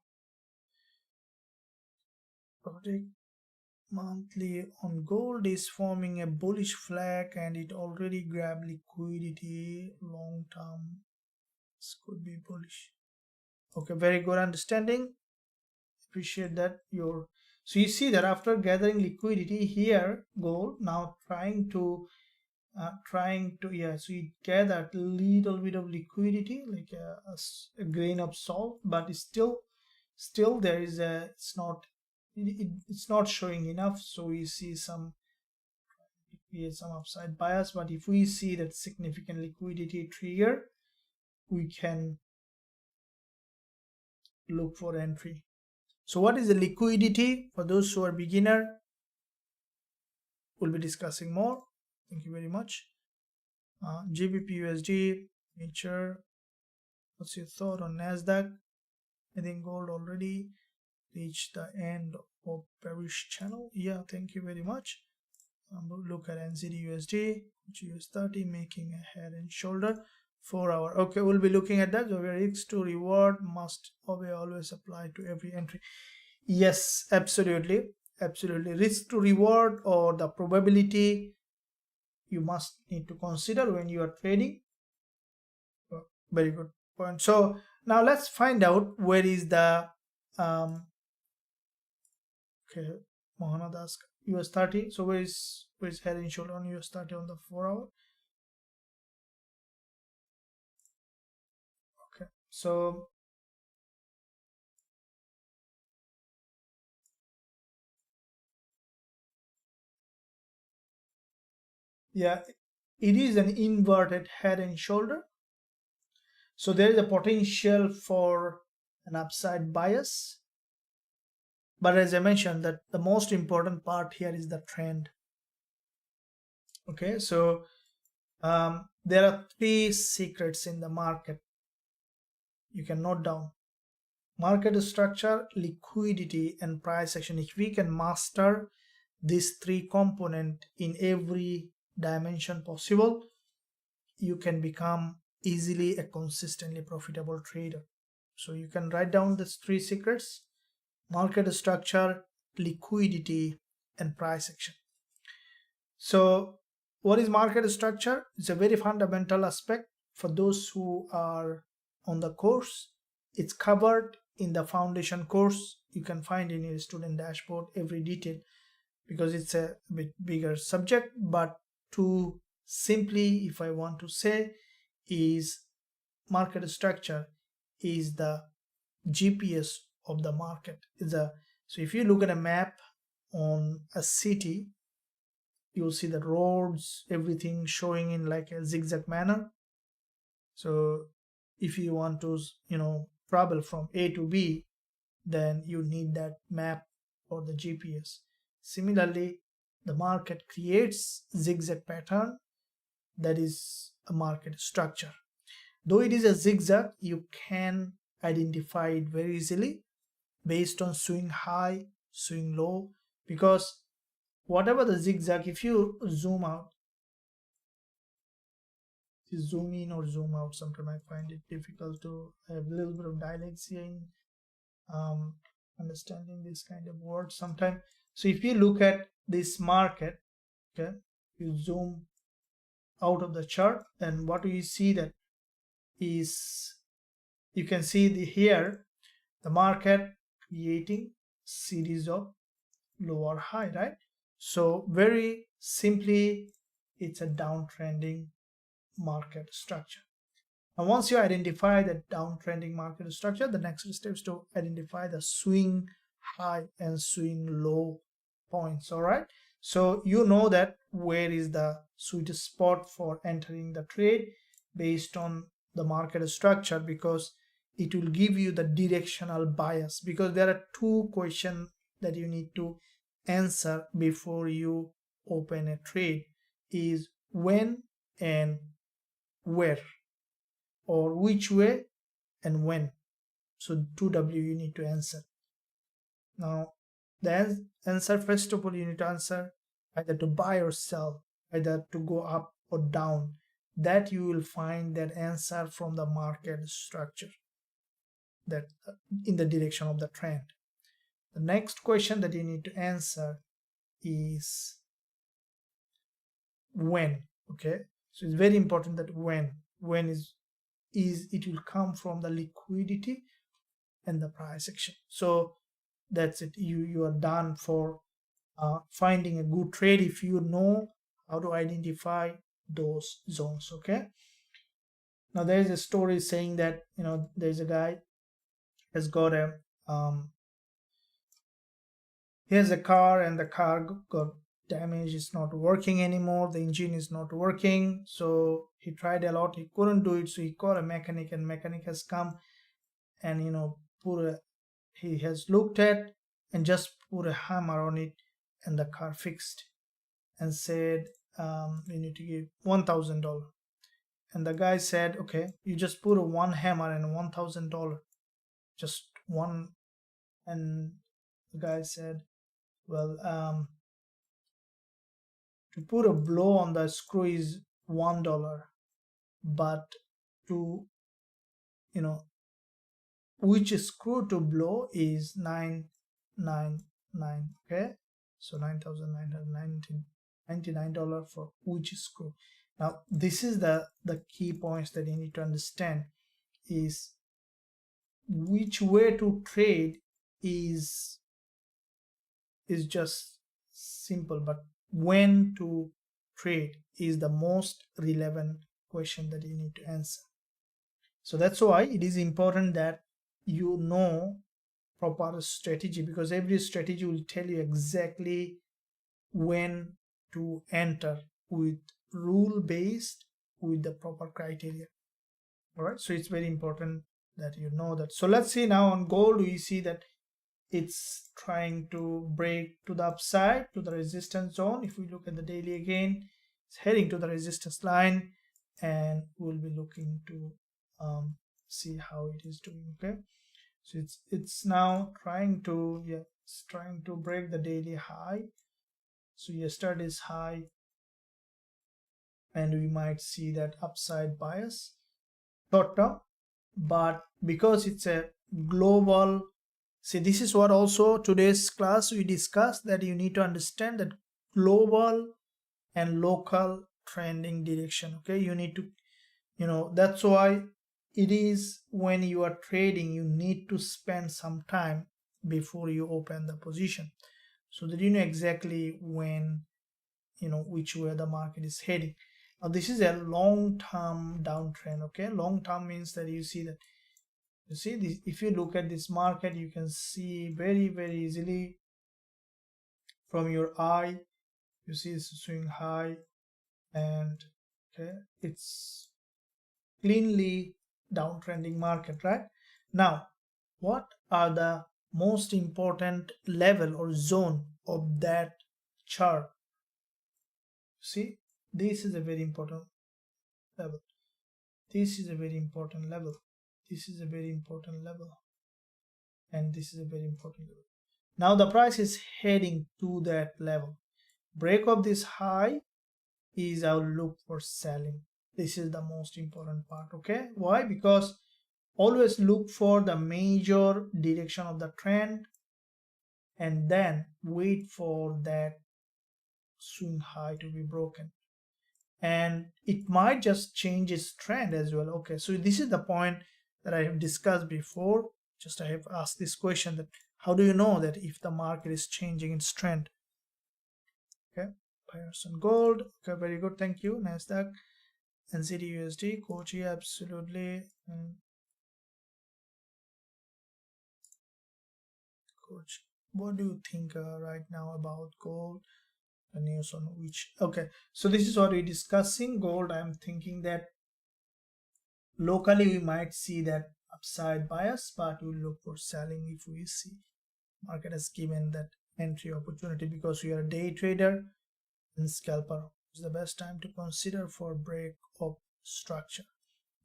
Speaker 1: project monthly on gold is forming a bullish flag and it already grabbed liquidity. Long term, this could be bullish. Okay, very good understanding. Appreciate that. So you see that after gathering liquidity here, gold now trying to so it gathered a little bit of liquidity, like a grain of salt, but still there is it's not showing enough. So we see some upside bias, but if we see that significant liquidity trigger, we can look for entry. So what is the liquidity? For those who are beginner, we'll be discussing more. Thank you very much. Gbpusd, nature. What's your thought on NASDAQ? I think gold already reach the end of bearish channel. Yeah, thank you very much. Look at NZD which is US30 making a head and shoulder 4 hour. Okay, we'll be looking at that. So risk to reward must always apply to every entry. Yes, absolutely, absolutely. Risk to reward or the probability you must need to consider when you are trading. Very good point. So now let's find out where is the okay, Mohanad asked US30. So where is head and shoulder on US30 on the 4 hour? Okay, so yeah, it is an inverted head and shoulder. So there is a potential for an upside bias. But as I mentioned, that the most important part here is the trend. Okay, so there are 3 secrets in the market. You can note down: market structure, liquidity, and price action. If we can master these 3 components in every dimension possible, you can become easily a consistently profitable trader. So you can write down these 3 secrets: market structure, liquidity, and price action. So what is market structure? It's a very fundamental aspect for those who are on the course. It's covered in the foundation course. You can find in your student dashboard every detail because it's a bit bigger subject. But to simply, if I want to say, is market structure is the GPS of the market. So if you look at a map on a city, you'll see the roads, everything showing in like a zigzag manner. So if you want to travel from A to B, then you need that map or the GPS. Similarly, the market creates zigzag pattern. That is a market structure. Though it is a zigzag, you can identify it very easily based on swing high, swing low, because whatever the zigzag, if you zoom out, zoom in or zoom out, sometimes I find it difficult to have a little bit of dyslexia in understanding this kind of words sometimes. So if you look at this market, okay, you zoom out of the chart, then what do you see? That is, you can see here the market creating series of lower high, right? So very simply, it's a downtrending market structure. And once you identify the downtrending market structure, the next step is to identify the swing high and swing low points. All right, so you know that where is the sweet spot for entering the trade based on the market structure, because it will give you the directional bias. Because there are 2 questions that you need to answer before you open a trade: is when and where, or which way and when. So 2W you need to answer. Now the answer, first of all, you need to answer either to buy or sell, either to go up or down. That you will find that answer from the market structure, that in the direction of the trend. The next question that you need to answer is when. Okay, so it's very important that when is it will come from the liquidity and the price action. So that's it. You are done for finding a good trade if you know how to identify those zones. Okay, now there is a story saying that there's a guy has got a he has a car, and the car got damaged. It's not working anymore, the engine is not working. So he tried a lot, he couldn't do it. So he called a mechanic, and mechanic has come and he has looked at and just put a hammer on it, and the car fixed, and said, you need to give $1,000. And the guy said, okay, you just put one hammer and $1,000, just one. And the guy said, well, to put a blow on the screw is $1, but to, you know, which screw to blow is 999. Okay, so $9,999 for which screw. Now this is the key points that you need to understand, is which way to trade is just simple, but when to trade is the most relevant question that you need to answer. So that's why it is important that you know proper strategy, because every strategy will tell you exactly when to enter with rule based, with the proper criteria. All right, so it's very important that you know that. So let's see now on gold, we see that it's trying to break to the upside to the resistance zone. If we look at the daily again, it's heading to the resistance line, and we'll be looking to see how it is doing. Okay, so it's now trying to, yeah, it's trying to break the daily high. So yesterday's high, and we might see that upside bias short term, but because it's a global, see, this is what also today's class we discussed, that you need to understand that global and local trending direction. Okay, you need to, that's why it is when you are trading, you need to spend some time before you open the position, so that you know exactly when, which way the market is heading. Now this is a long-term downtrend. Okay, long-term means that you see that, this, if you look at this market, you can see very easily from your eye, you see it's swing high, and okay, it's cleanly downtrending market, right? Now what are the most important level or zone of that chart? See, this is a very important level, this is a very important level, this is a very important level, and this is a very important level. Now the price is heading to that level. Break of this high is our look for selling. This is the most important part. Okay, why? Because always look for the major direction of the trend, and then wait for that swing high to be broken, and it might just change its trend as well. Okay, so this is the point that I have discussed before. Just I have asked this question, that how do you know that if the market is changing its trend? Okay, buyers on gold. Okay, very good, thank you. NASDAQ, NZD/USD, Koji, absolutely. Coach, what do you think right now about gold? The news on which, okay, so this is what we're discussing. Gold, I'm thinking that locally we might see that upside bias, but we'll look for selling if we see market has given that entry opportunity, because we are a day trader and scalper. It's the best time to consider for break of structure.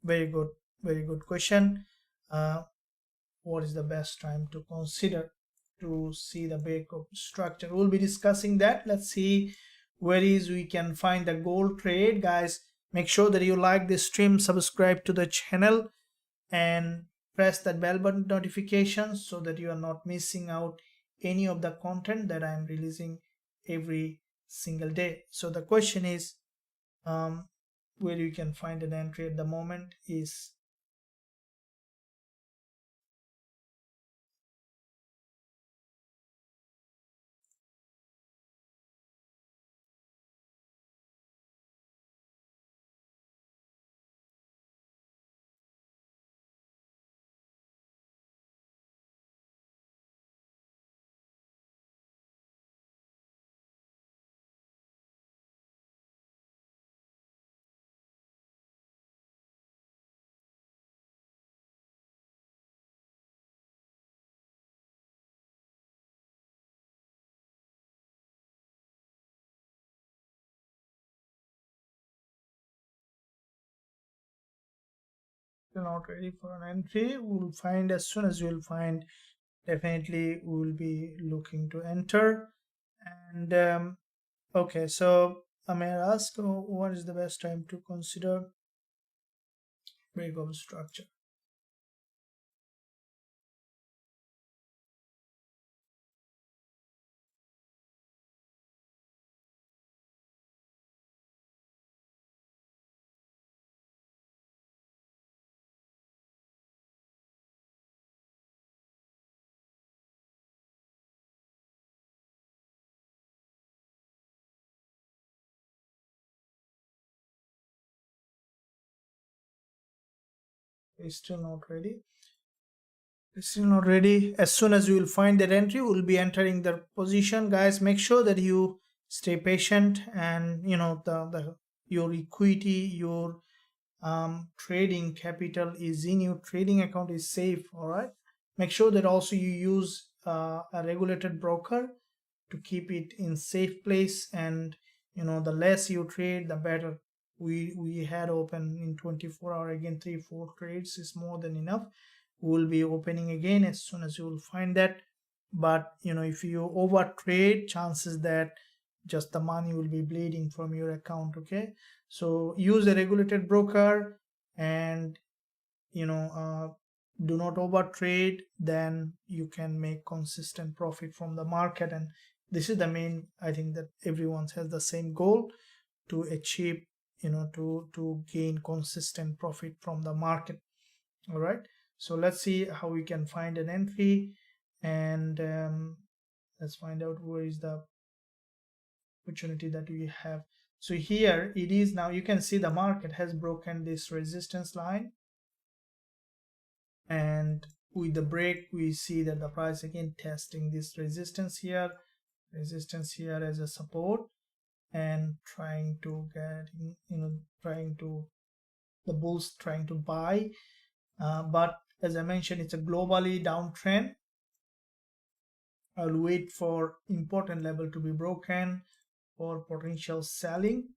Speaker 1: Very good question. What is the best time to consider to see the break of structure? We'll be discussing that. Let's see where is we can find the gold trade. Guys, make sure that you like this stream, subscribe to the channel, and press that bell button notification, so that you are not missing out any of the content that I'm releasing every single day. So the question is, where you can find an entry at the moment is you're not ready for an entry. We'll find, as soon as you'll find definitely we will be looking to enter. And okay, so I may ask, what is the best time to consider breakout structure? It's still not ready. It's still not ready. As soon as you will find that entry, we'll be entering the position. Guys, make sure that you stay patient, and you know the your equity, your trading capital is in your trading account is safe. All right. Make sure that also you use a regulated broker to keep it in safe place, and you know the less you trade the better. We had open in 24 hour again, 3-4 trades is more than enough. We will be opening again as soon as you will find that. But you know, if you over trade, chances that just the money will be bleeding from your account. Okay, so use a regulated broker, and you know do not over trade, then you can make consistent profit from the market. And this is the main, I think, that everyone has the same goal to achieve, you know, to gain consistent profit from the market. All right, so let's see how we can find an entry. And let's find out where is the opportunity that we have. So here it is. Now you can see the market has broken this resistance line, and with the break we see that the price again testing this resistance here as a support, and trying to get, you know, trying to, the bulls trying to buy, but as I mentioned, it's a globally downtrend. I'll wait for important level to be broken for potential selling,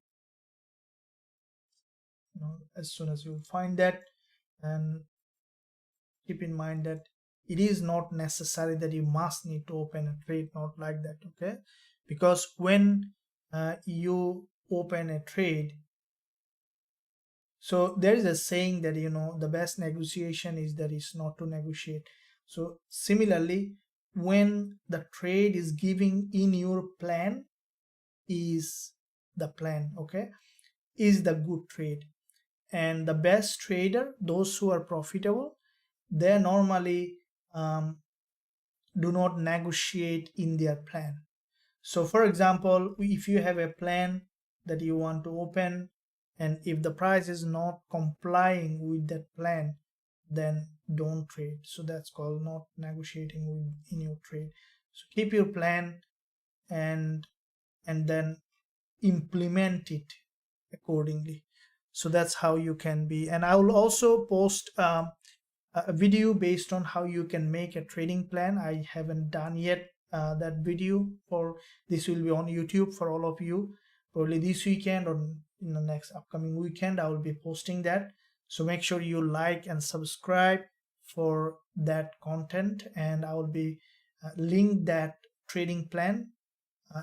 Speaker 1: you know, as soon as you find that. And keep in mind that it is not necessary that you must need to open a trade, not like that. Okay, because when you open a trade, so there is a saying that, you know, the best negotiation is that is not to negotiate. So similarly, when the trade is giving in your plan, is the plan, okay, is the good trade. And the best trader, those who are profitable, they normally do not negotiate in their plan. So for example, if you have a plan that you want to open, and if the price is not complying with that plan, then don't trade. So that's called not negotiating in your trade. So keep your plan, and then implement it accordingly. So that's how you can be. And I will also post a video based on how you can make a trading plan. I haven't done yet that video. For this will be on YouTube for all of you, probably this weekend or in the next upcoming weekend I will be posting that. So make sure you like and subscribe for that content, and I will be link that trading plan,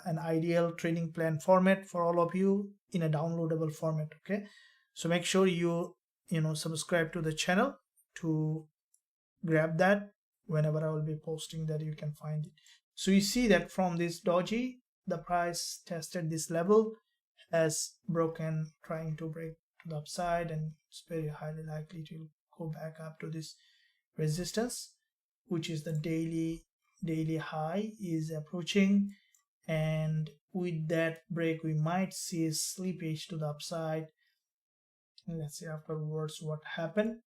Speaker 1: an ideal trading plan format for all of you in a downloadable format. Okay, so make sure you know subscribe to the channel to grab that. Whenever I will be posting that, you can find it. So you see that from this doji, the price tested this level, has broken, trying to break to the upside, and it's very highly likely to go back up to this resistance, which is the daily high is approaching. And with that break we might see a slippage to the upside. Let's see afterwards what happened.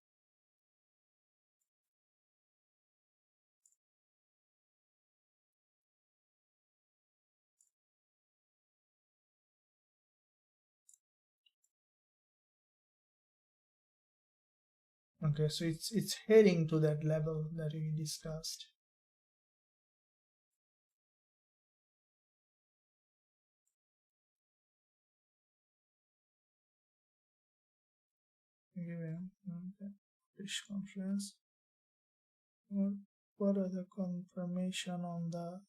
Speaker 1: Okay, so it's heading to that level that we discussed. Okay, fish conference. what are the confirmation on the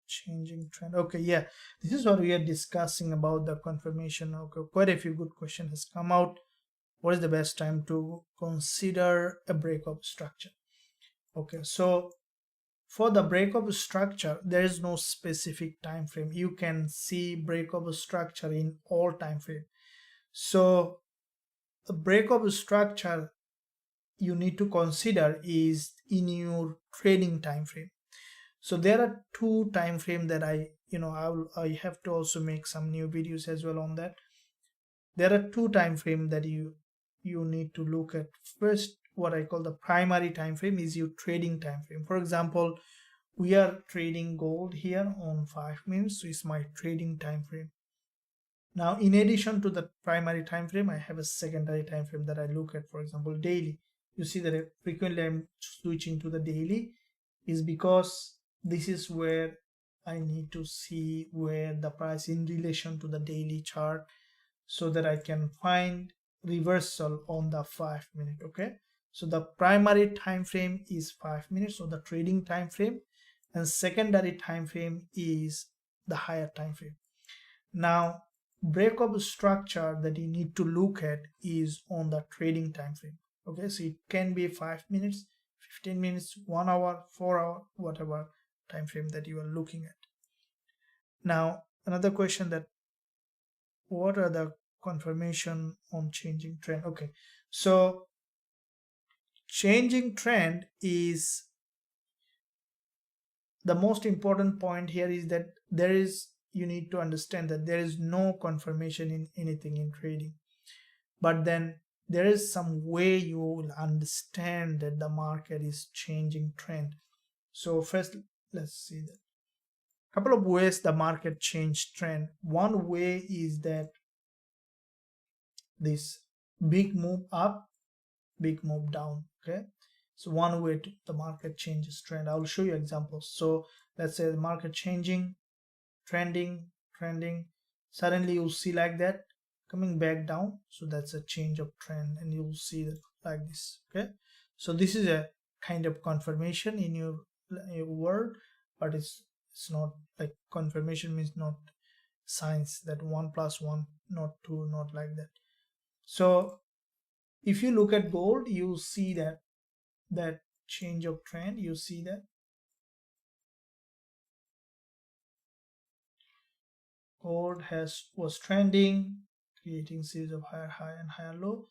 Speaker 1: changing trend? Okay, yeah, this is what we are discussing about the confirmation. Okay, quite a few good questions has come out. What is the best time to consider a breakup structure? Okay, so for the breakup structure, there is no specific time frame. You can see breakup structure in all time frame. So the breakup structure you need to consider is in your trading time frame. So there are two time frame that I have to also make some new videos as well on that. There are two time frame that you need to look at. First, what I call the primary time frame is your trading time frame. For example, we are trading gold here on 5 minutes, so it's my trading time frame. Now, in addition to the primary time frame, I have a secondary time frame that I look at. For example, daily. You see that frequently I'm switching to the daily is because this is where I need to see where the price in relation to the daily chart, so that I can find reversal on the 5 minute. Okay, so the primary time frame is 5 minutes, so the trading time frame, and secondary time frame is the higher time frame. Now, breakup structure that you need to look at is on the trading time frame. Okay, so it can be 5 minutes, 15 minutes, 1 hour, 4 hour, whatever time frame that you are looking at. Now, another question, that what are the confirmation on changing trend? Okay, so changing trend is the most important point here, is that you need to understand that there is no confirmation in anything in trading, but then there is some way you will understand that the market is changing trend. So first, let's see that couple of ways the market changed trend. One way is that this big move up, big move down. Okay, so one way to the market changes trend. I will show you examples. So let's say the market changing, trending, suddenly you'll see like that coming back down, so that's a change of trend, and you'll see that like this. Okay, so this is a kind of confirmation in your word, but it's not like confirmation means not signs that 1 plus 1 not 2, not like that. So if you look at gold, you see that change of trend. You see that gold was trending, creating series of higher high and higher low,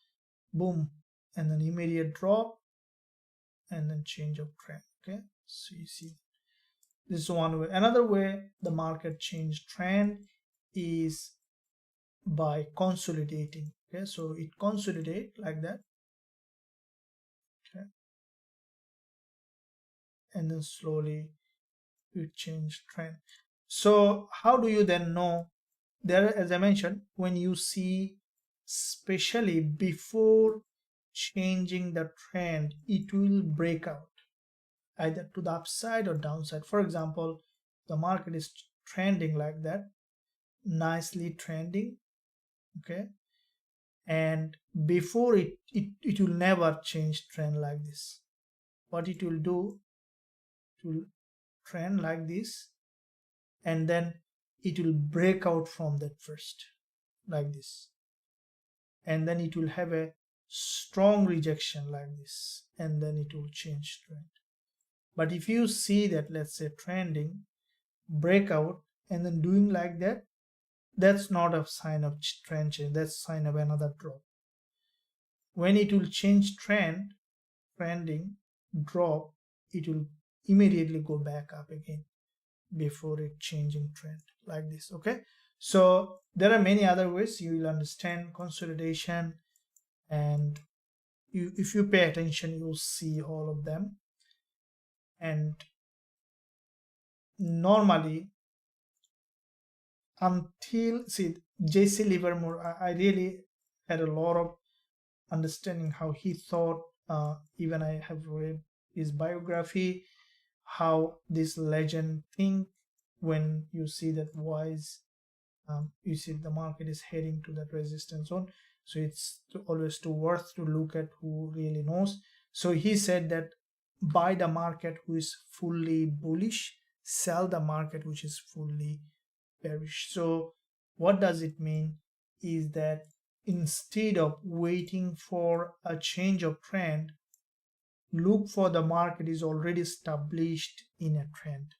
Speaker 1: boom, and then immediate drop, and then change of trend. Okay, so you see this is one way. Another way the market change trend is by consolidating. Okay, so it consolidate like that. Okay, and then slowly it change trend. So how do you then know? There, as I mentioned, when you see, especially before changing the trend, it will break out either to the upside or downside. For example, the market is trending like that, nicely trending. Okay, and before it will never change trend like this. What it will do, it will trend like this, and then it will break out from that first like this, and then it will have a strong rejection like this, and then it will change trend. But if you see that, let's say trending, breakout, and then doing like that, that's not a sign of trend change, that's a sign of another drop. When it will change trend, trending, drop, it will immediately go back up again before it changing trend like this. Okay, so there are many other ways you will understand consolidation, and if you pay attention, you'll see all of them. And normally, until see JC Livermore, I really had a lot of understanding how he thought. Even I have read his biography, how this legend think. When you see that wise, you see the market is heading to that resistance zone, so it's always too worth to look at who really knows. So he said that buy the market who is fully bullish, sell the market which is fully bearish. So what does it mean is that instead of waiting for a change of trend, look for the market is already established in a trend.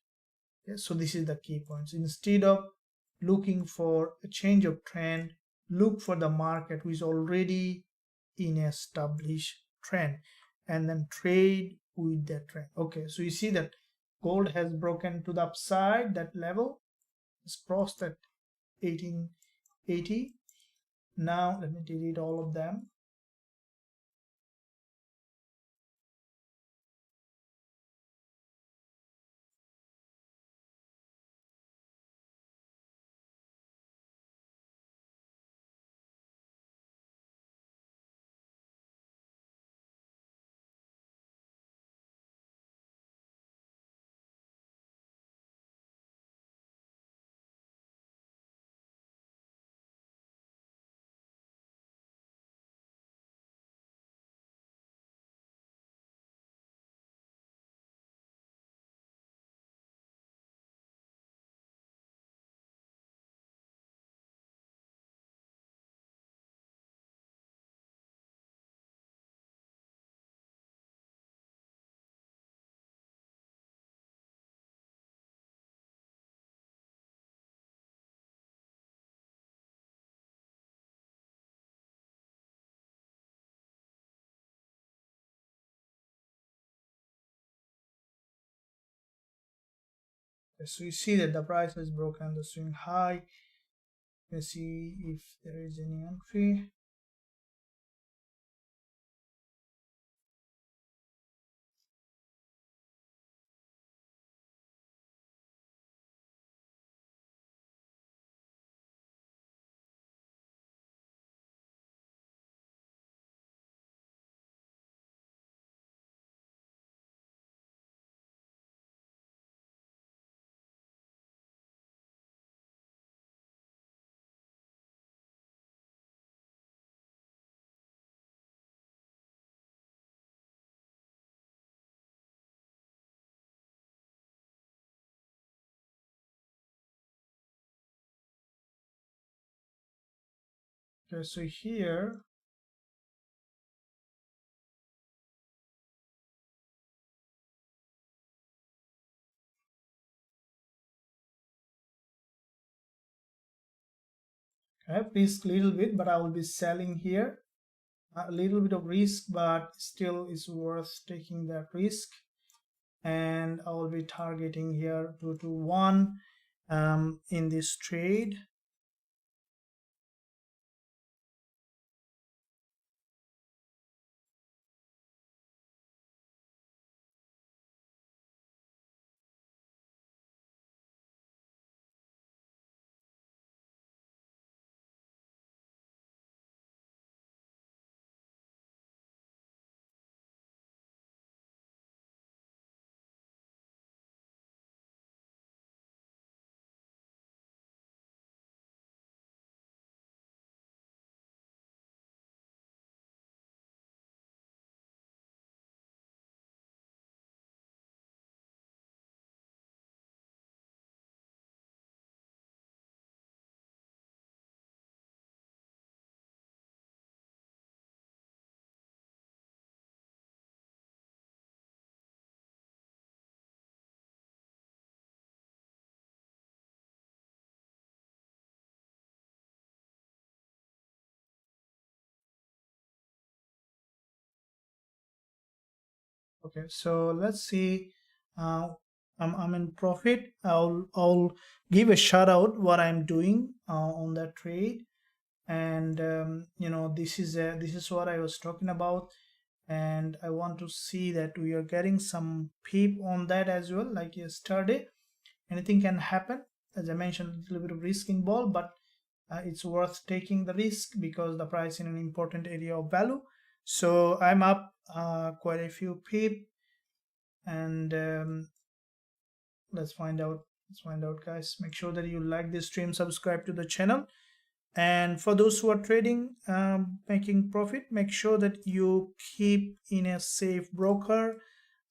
Speaker 1: Okay, so this is the key points. Instead of looking for a change of trend, look for the market who is already in an established trend and then trade with that trend. Okay, so you see that gold has broken to the upside, that level is crossed at 1880. Now let me delete all of them. So you see that the price has broken the swing high. Let's see if there is any entry. Okay, so here I have risk little bit, but I will be selling here. A little bit of risk, but still is worth taking that risk. And I will be targeting here 2 to 1 in this trade. Okay, so let's see. uh, I'm in profit. I'll give a shout out what I'm doing on that trade. And this is what I was talking about. And I want to see that we are getting some peep on that as well. Like yesterday, anything can happen. As I mentioned, a little bit of risk involved, but it's worth taking the risk because the price in an important area of value. So I'm up quite a few peep. And let's find out guys. Make sure that you like this stream, subscribe to the channel. And for those who are trading, making profit, make sure that you keep in a safe broker.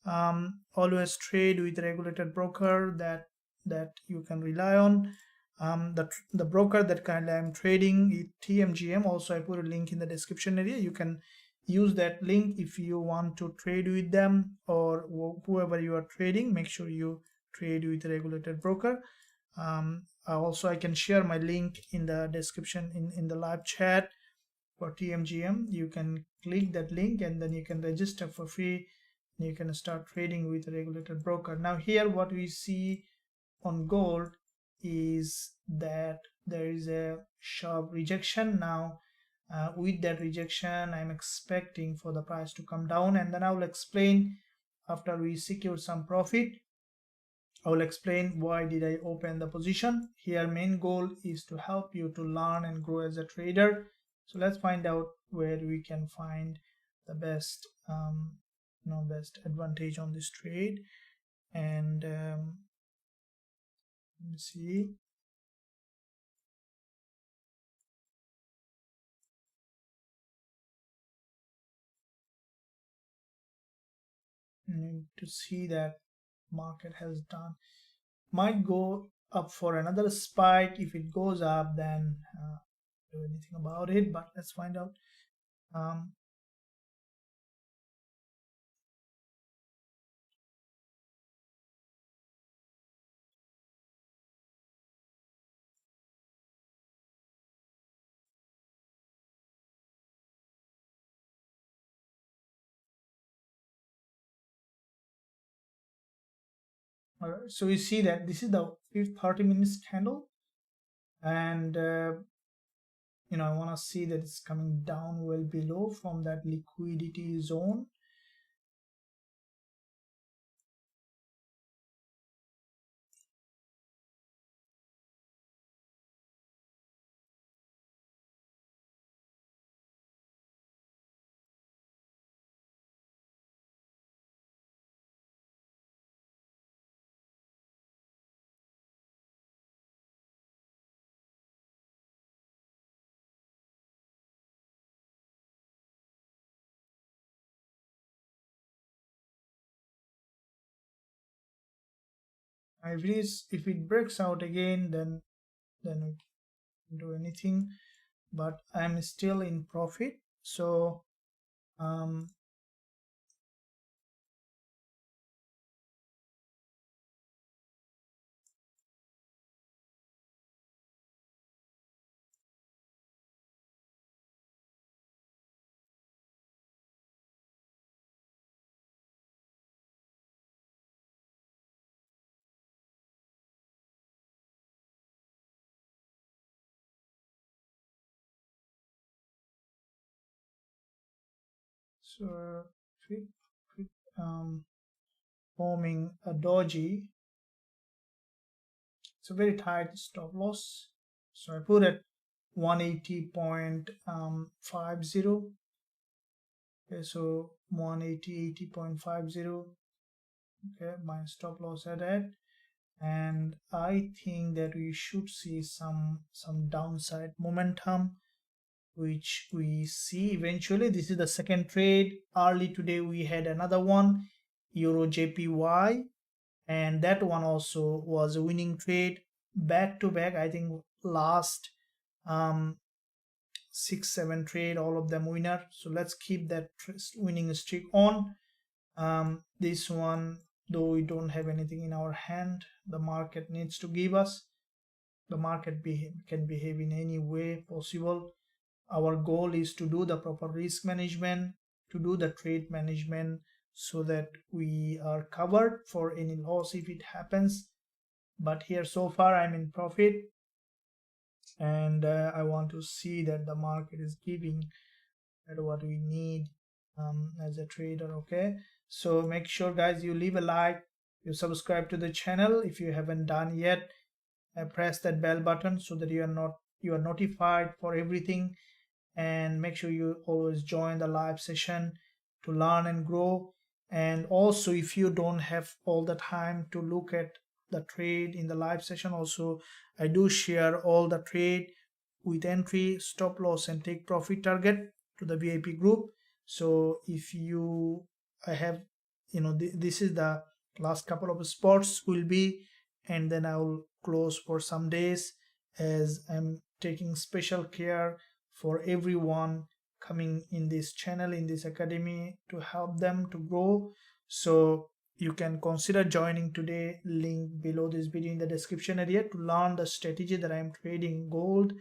Speaker 1: Always trade with a regulated broker that you can rely on. The broker that currently I'm trading is TMGM. Also, I put a link in the description area. You can use that link if you want to trade with them, or whoever you are trading. Make sure you trade with a regulated broker. Also, I can share my link in the description in the live chat for TMGM. You can click that link and then you can register for free. You can start trading with a regulated broker. Now here what we see on gold is that there is a sharp rejection. Now with that rejection, I'm expecting for the price to come down, and then I will explain after we secure some profit. I will explain why did I open the position. Here main goal is to help you to learn and grow as a trader. So let's find out where we can find the best best advantage on this trade. And let me see. Need to see that market has done, might go up for another spike. If it goes up, then do anything about it, but let's find out. All right, so you see that this is the 30 minutes candle, and I want to see that it's coming down well below from that liquidity zone. If it breaks out again, then we can do anything, but I'm still in profit. So so forming a doji. It's a very tight stop loss, so I put it 180.50. Okay, so 180.50. Okay, my stop loss at that, and I think that we should see some downside momentum, which we see eventually. This is the second trade. Early today we had another one, Eurusdjpy, and that one also was a winning trade back to back. I think last 6-7 trade, all of them winner. So let's keep that winning streak on. This one, though we don't have anything in our hand, the market needs to give us. The market can behave in any way possible. Our goal is to do the proper risk management, to do the trade management, so that we are covered for any loss if it happens. But here so far I'm in profit, and I want to see that the market is giving at what we need as a trader. Okay, so make sure guys you leave a like, you subscribe to the channel if you haven't done yet, press that bell button so that you are notified for everything, and make sure you always join the live session to learn and grow. And also, if you don't have all the time to look at the trade in the live session, also I do share all the trade with entry, stop loss, and take profit target to the VIP group. So if this is the last couple of spots will be, and then I will close for some days, as I'm taking special care for everyone coming in this channel, in this academy, to help them to grow. So you can consider joining today. Link below this video in the description area to learn the strategy that I am trading gold,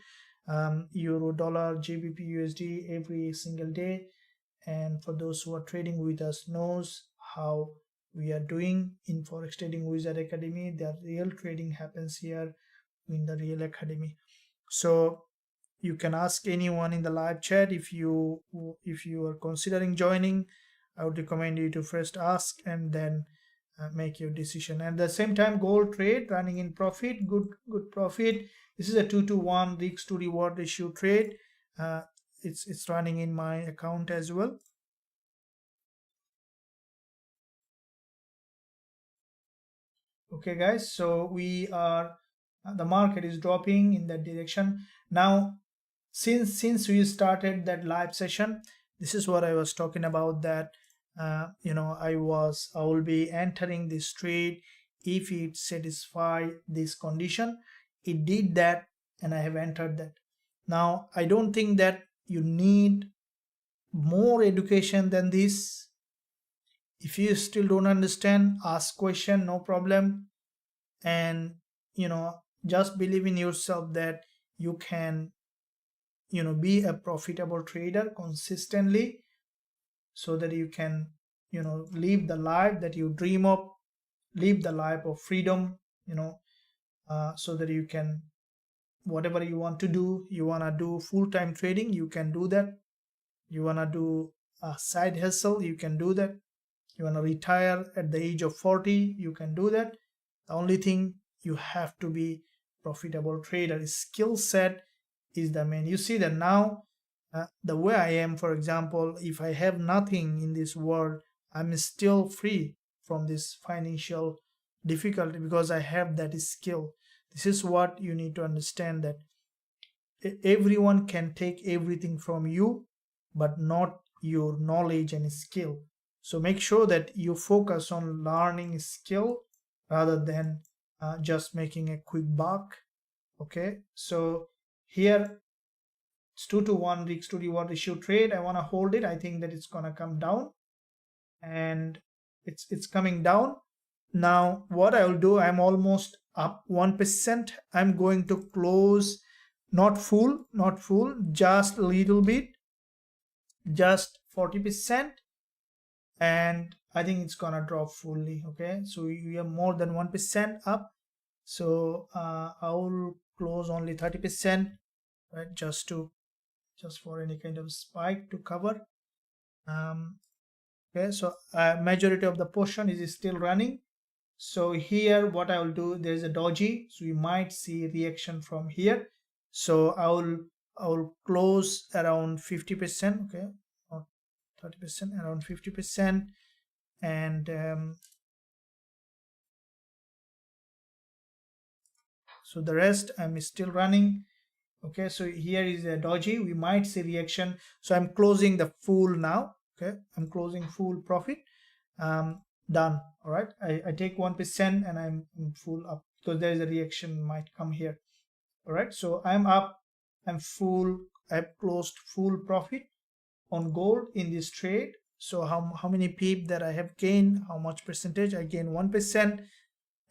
Speaker 1: euro, dollar, GBP, USD every single day. And for those who are trading with us knows how we are doing in Forex Trading Wizard Academy. The real trading happens here in the real academy. So you can ask anyone in the live chat if you are considering joining. I would recommend you to first ask and then make your decision. And at the same time, gold trade running in profit, good profit. This is a 2-to-1 risk to reward ratio trade. It's running in my account as well. Okay guys, so we are the market is dropping in that direction now. Since we started that live session, this is what I was talking about, that I will be entering this trade if it satisfy this condition. It did that and I have entered that. Now I don't think that you need more education than this. If you still don't understand, ask question, no problem. And just believe in yourself that you can be a profitable trader consistently, so that you can live the life that you dream of, live the life of freedom, so that you can, whatever you want to do, you want to do full-time trading, you can do that. You want to do a side hustle, you can do that. You want to retire at the age of 40, you can do that. The only thing, you have to be profitable trader. Skill set is the main. You see that now the way I am, for example, if I have nothing in this world, I'm still free from this financial difficulty because I have that skill. This is what you need to understand, that everyone can take everything from you, but not your knowledge and skill. So make sure that you focus on learning skill rather than just making a quick buck. Okay, so here it's 2-to-1 risk to reward ratio trade. I want to hold it. I think that it's gonna come down, and it's coming down. Now what I will do, I'm almost up 1%. I'm going to close, not full, just a little bit, just 40%, and I think it's gonna drop fully. Okay, so we are more than 1% up. So I will close only 30%, right, just for any kind of spike to cover. Okay, so majority of the portion is still running. So here what I will do, there is a doji, so you might see reaction from here. So I will close around 50%. Okay, not 30%, around 50%. And so the rest I'm still running. Okay, so here is a doji, we might see reaction. So I'm closing the full now. Okay, I'm closing full profit. Done. All right, I take 1% and I'm full up because there is a reaction might come here. All right, so I'm up, I'm full, I've closed full profit on gold in this trade. So how many pip that I have gained, how much percentage? I gain 1%.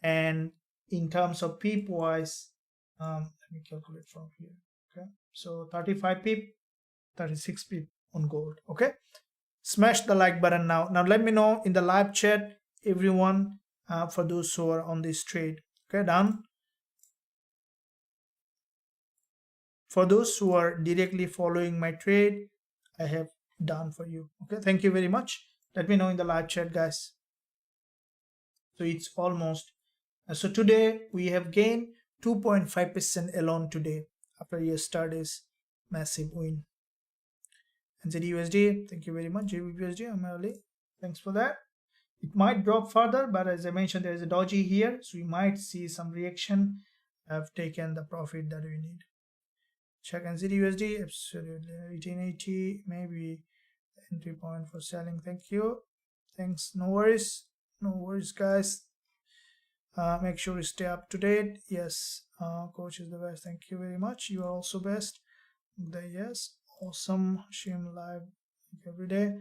Speaker 1: And in terms of pip wise, let me calculate from here. Okay, so 35 pip, 36 pip on gold. Okay, smash the like button now. Now let me know in the live chat, everyone, for those who are on this trade. Okay, done. For those who are directly following my trade, I have done for you. Okay, thank you very much. Let me know in the live chat, guys. So it's almost, so today we have gained 2.5% alone today after yesterday's massive win. And USD, thank you very much. Gbpusd, I'm early. Thanks for that. It might drop further, but as I mentioned, there is a doji here, so we might see some reaction. I've taken the profit that we need. Check USD, absolutely 1880, maybe entry point for selling. Thank you. Thanks. No worries. No worries, guys. Make sure you stay up to date. Yes, coach is the best. Thank you very much. You are also best. Yes, awesome. Stream live every day.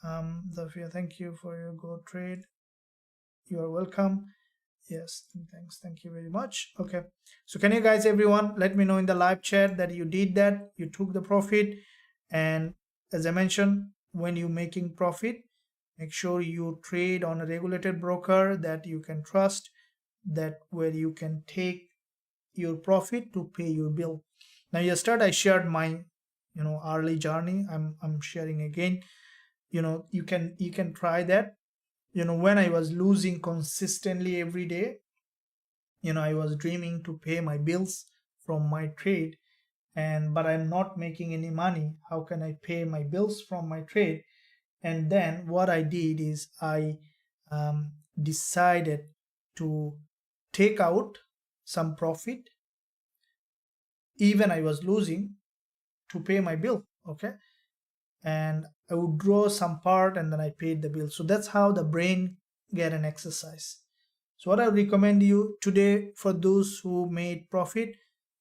Speaker 1: Zafia, thank you for your go trade. You are welcome. Yes, thanks. Thank you very much. Okay, so can you guys, everyone, let me know in the live chat that you did that, you took the profit. And as I mentioned, when you're making profit, make sure you trade on a regulated broker that you can trust, that where you can take your profit to pay your bill. Now yesterday I shared my early journey. I'm sharing again. You can try that. When I was losing consistently every day, I was dreaming to pay my bills from my trade, but I'm not making any money. How can I pay my bills from my trade? And then what I did is I decided to take out some profit, even I was losing, to pay my bill. Okay, and I would draw some part and then I paid the bill. So that's how the brain get an exercise. So what I recommend you today, for those who made profit,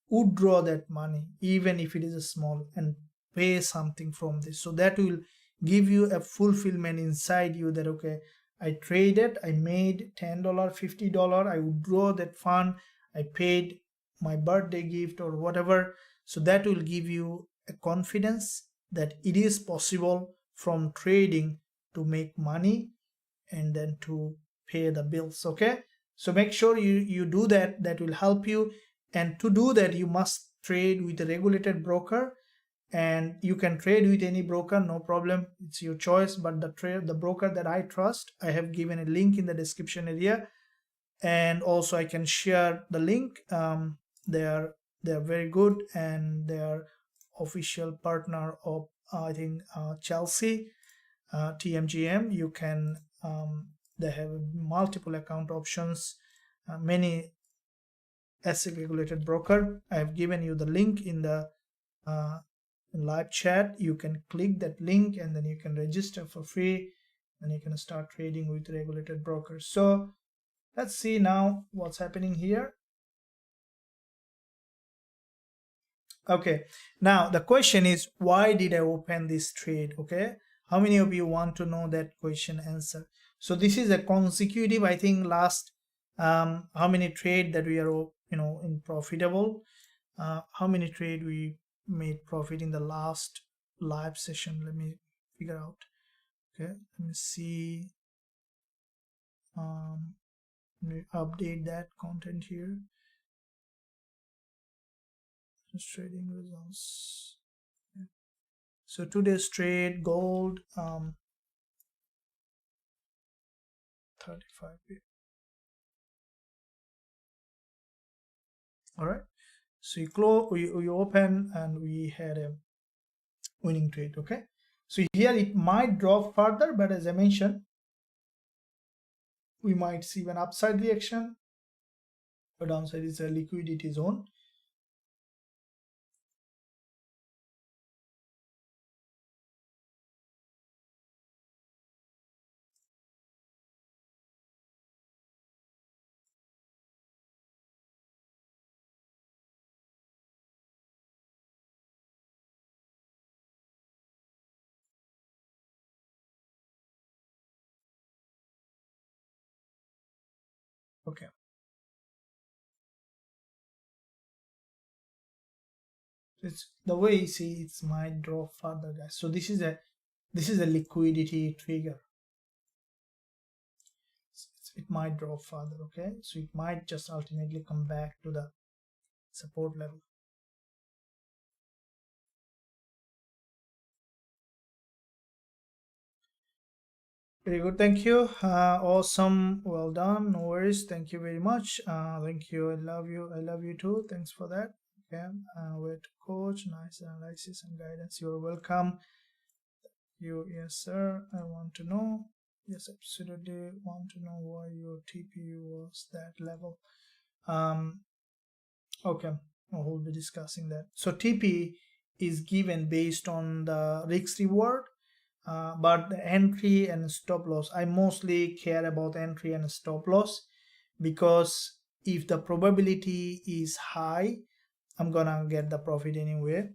Speaker 1: would draw that money, even if it is a small, and pay something from this. So that will give you a fulfillment inside you that, okay, I traded, I made $10, $50, I would draw that fund, I paid my birthday gift or whatever. So that will give you a confidence that it is possible from trading to make money and then to pay the bills. Okay, so make sure you do that. That will help you. And to do that, you must trade with a regulated broker, and you can trade with any broker, no problem, it's your choice. But the broker that I trust, I have given a link in the description area, and also I can share the link. They're very good, and they're official partner of I think Chelsea, TMGM. You can they have multiple account options, many asset regulated broker. I have given you the link in the live chat. You can click that link and then you can register for free, and you can start trading with regulated brokers. So let's see now what's happening here. Okay, now the question is, why did I open this trade? Okay, how many of you want to know that question answer? So this is a consecutive, I think, last how many trade that we are in profitable, how many trade we made profit in the last live session. Let me figure out. Okay, let me see. Let me update that content here. Just trading results. Okay. So today's trade, gold, 35 bit. All right, so we open and we had a winning trade. Okay, so here it might drop further, but as I mentioned, we might see an upside reaction, or downside is a liquidity zone. Okay, it's the way you see it might drop further, guys. So this is a liquidity trigger. It might drop further. Okay, so it might just ultimately come back to the support level. Very good, thank you. Awesome, well done, no worries, thank you very much. Thank you, I love you too, thanks for that. Okay, wait, coach, nice analysis and guidance, you're welcome. Yes sir, I want to know. Yes, absolutely want to know why your TP was that level. Okay, we'll be discussing that. So TP is given based on the risk reward. but the entry and stop loss, I mostly care about entry and stop loss, because if the probability is high, I'm gonna get the profit anyway.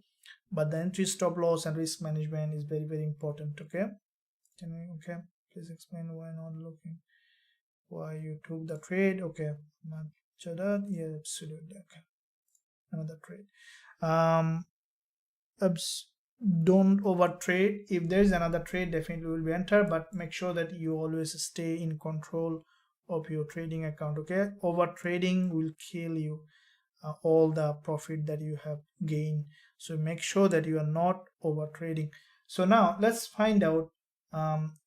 Speaker 1: But the entry, stop loss, and risk management is very, very important. Okay, okay, please explain why not looking, why you took the trade. Okay, not sure that. Yeah, absolutely. Okay, another trade. Don't over trade. If there is another trade, definitely will be enter, but make sure that you always stay in control of your trading account. Okay, over trading will kill you all the profit that you have gained. So make sure that you are not over trading. So now let's find out.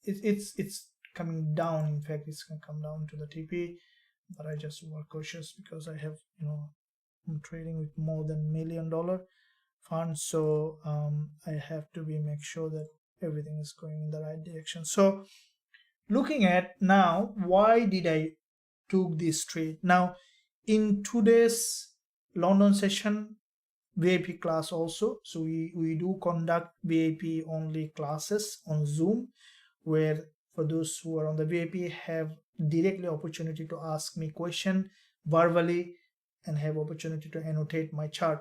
Speaker 1: It's coming down. In fact, it's gonna come down to the TP, but I just were cautious because I have, I'm trading with more than $1 million funds, so I have to make sure that everything is going in the right direction. So looking at now, why did I took this trade? Now in today's London session, VIP class also, so we do conduct VIP only classes on Zoom, where for those who are on the VIP have directly opportunity to ask me question verbally and have opportunity to annotate my chart.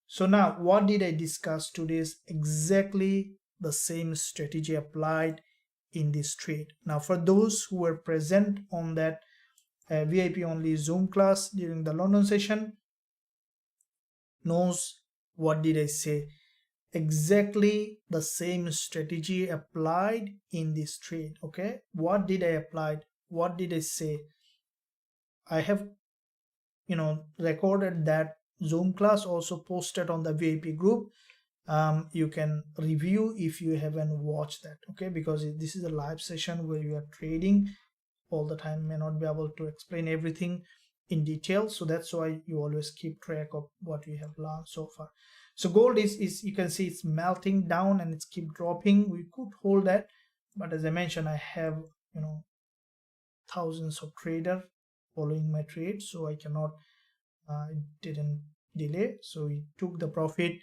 Speaker 1: So now what did I discuss today is exactly the same strategy applied in this trade. Now for those who were present on that VIP only Zoom class during the London session knows what did I say. Exactly the same strategy applied in this trade. Okay, what did I apply? What did I say? I have recorded that Zoom class, also posted on the VIP group. You can review if you haven't watched that. Okay, because this is a live session where you are trading all the time, may not be able to explain everything in detail, so that's why you always keep track of what you have learned so far. So gold is you can see it's melting down and it's keep dropping. We could hold that, but as I mentioned, I have thousands of traders following my trade, so I cannot it didn't delay, so we took the profit.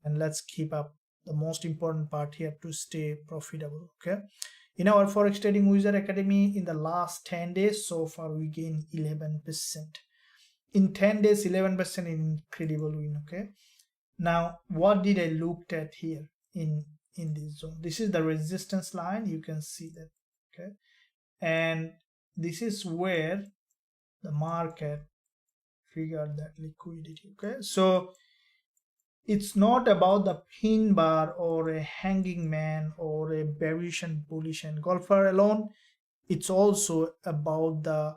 Speaker 1: And let's keep up the most important part here to stay profitable. Okay, in our Forex Trading Wizard Academy, in the last 10 days so far, we gained 11%. In 10 days, 11% is incredible win. Okay, now what did I looked at here in this zone? This is the resistance line, you can see that. Okay, and this is where the market triggered that liquidity. Okay, so it's not about the pin bar or a hanging man or a bearish and bullish engulfer alone. It's also about the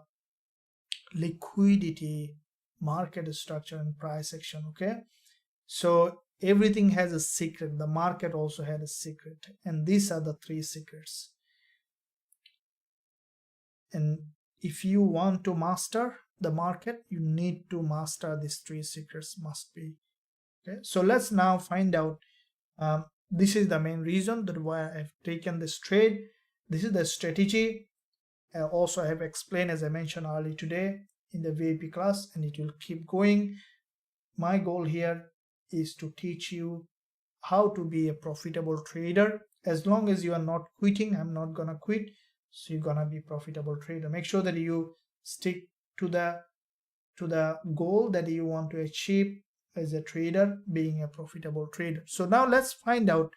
Speaker 1: liquidity, market structure, and price action. Okay, so everything has a secret. The market also had a secret, and these are the three secrets. And if you want to master the market, you need to master these three secrets, must be. Okay, so let's now find out. This is the main reason that why I've taken this trade. This is the strategy. Also, I have explained, as I mentioned earlier today in the VIP class, and it will keep going. My goal here is to teach you how to be a profitable trader. As long as you are not quitting, I'm not gonna quit. So you're gonna be profitable trader. Make sure that you stick to the goal that you want to achieve as a trader, being a profitable trader. So now let's find out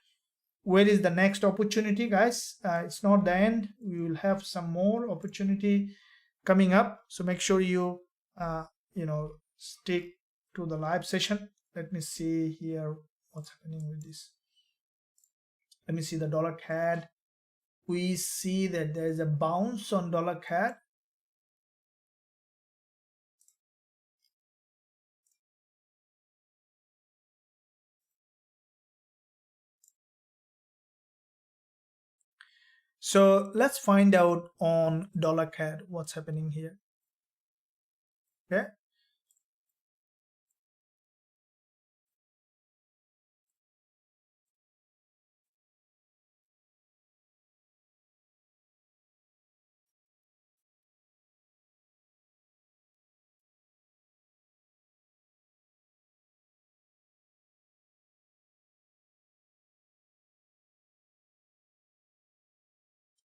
Speaker 1: where is the next opportunity, guys. It's not the end. We will have some more opportunity coming up, so make sure you stick to the live session. Let me see here what's happening with this. Let me see the dollar CAD. We see that there is a bounce on dollar CAD. So let's find out on dollar CAD what's happening here. Okay,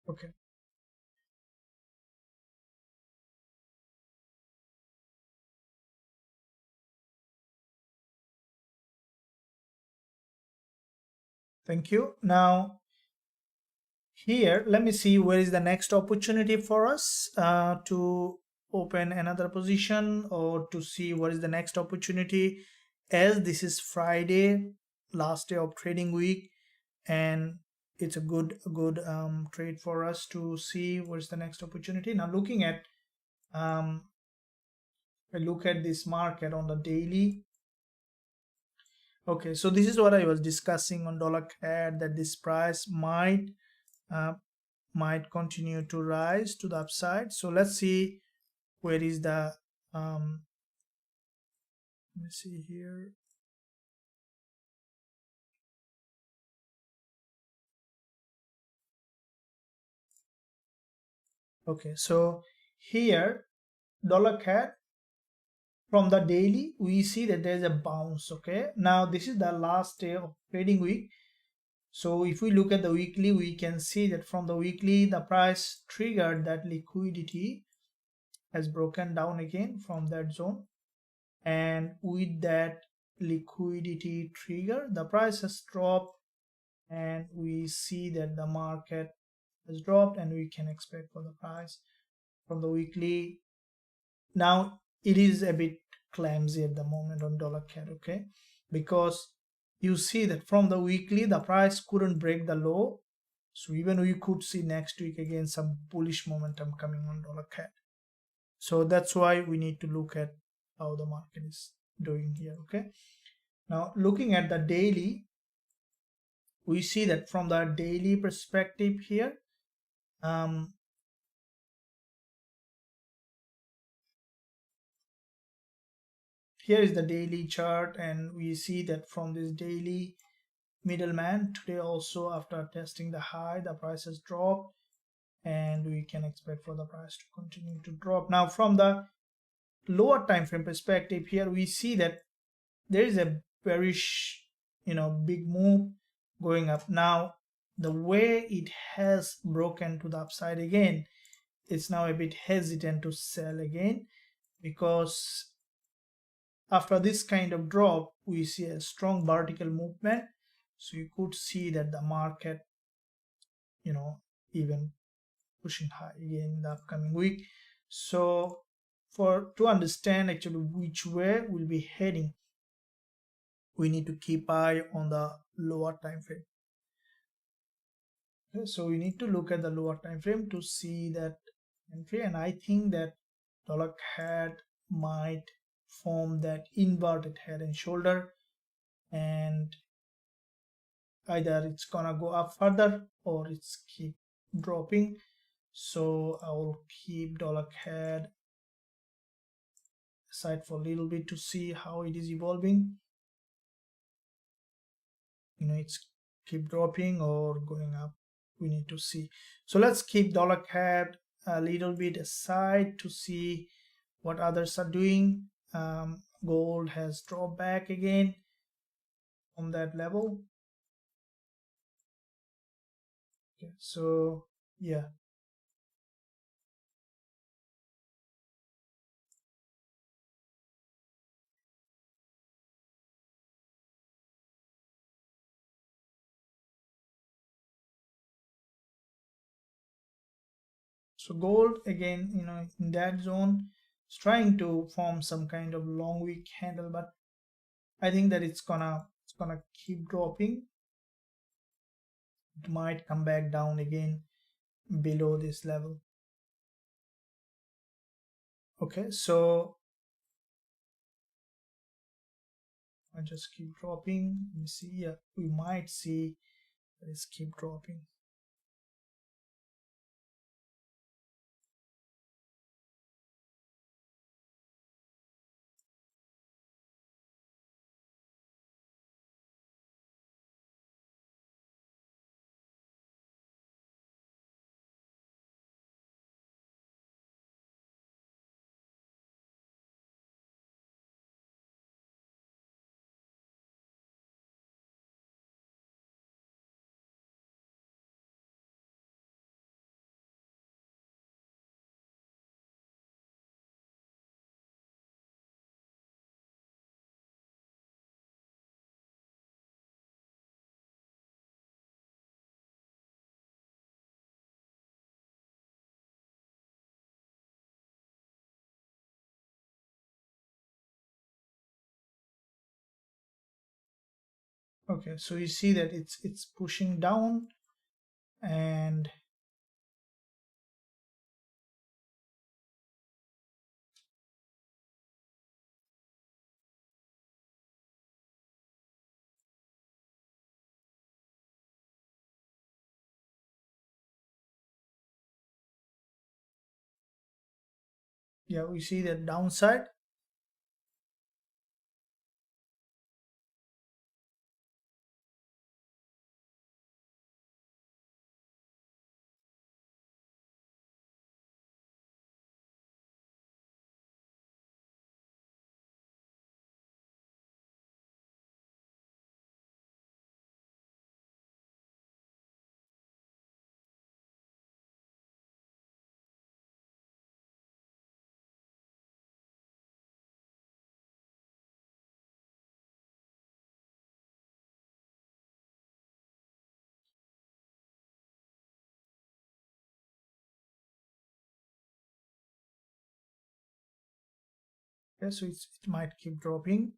Speaker 1: Okay. Thank you. Now here, let me see where is the next opportunity for us to open another position, or to see what is the next opportunity, as this is Friday, last day of trading week, and it's a good trade for us to see what's the next opportunity. Now looking at I look at this market on the daily. Okay, so this is what I was discussing on dollar CAD, that this price uh, might continue to rise to the upside. So let's see where is the let me see here. Okay, so here dollar CAD, from the daily we see that there's a bounce. Okay, now this is the last day of trading week. So if we look at the weekly, we can see that from the weekly the price triggered that liquidity, has broken down again from that zone, and with that liquidity trigger the price has dropped, and we see that the market has dropped, and we can expect for the price from the weekly. Now it is a bit clumsy at the moment on dollar CAD, okay, because you see that from the weekly the price couldn't break the low, so even we could see next week again some bullish momentum coming on dollar CAD. So that's why we need to look at how the market is doing here. Okay, now looking at the daily, we see that from the daily perspective here, um, here is the daily chart, and we see that from this daily middleman today also, after testing the high, the price has dropped, and we can expect for the price to continue to drop. Now from the lower time frame perspective, here we see that there is a bearish, big move going up. Now the way it has broken to the upside again, it's now a bit hesitant to sell again, because after this kind of drop we see a strong vertical movement. So you could see that the market, even pushing high again in the upcoming week. So for to understand actually which way we'll be heading, we need to keep eye on the lower time frame. Okay, so we need to look at the lower time frame to see that entry, and I think that dollar CAD might form that inverted head and shoulder, and either it's gonna go up further or it's keep dropping. So I will keep dollar CAD aside for a little bit to see how it is evolving. It's keep dropping or going up, we need to see. So let's keep dollar CAD a little bit aside to see what others are doing. Gold has dropped back again from that level. Okay, so yeah, so gold again, in that zone, is trying to form some kind of long wick handle, but I think that it's gonna keep dropping. It might come back down again below this level. Okay, so I just keep dropping. Let me see. Yeah, we might see this keep dropping. Okay, so you see that it's pushing down, and yeah, we see that downside. Okay, so it might keep dropping.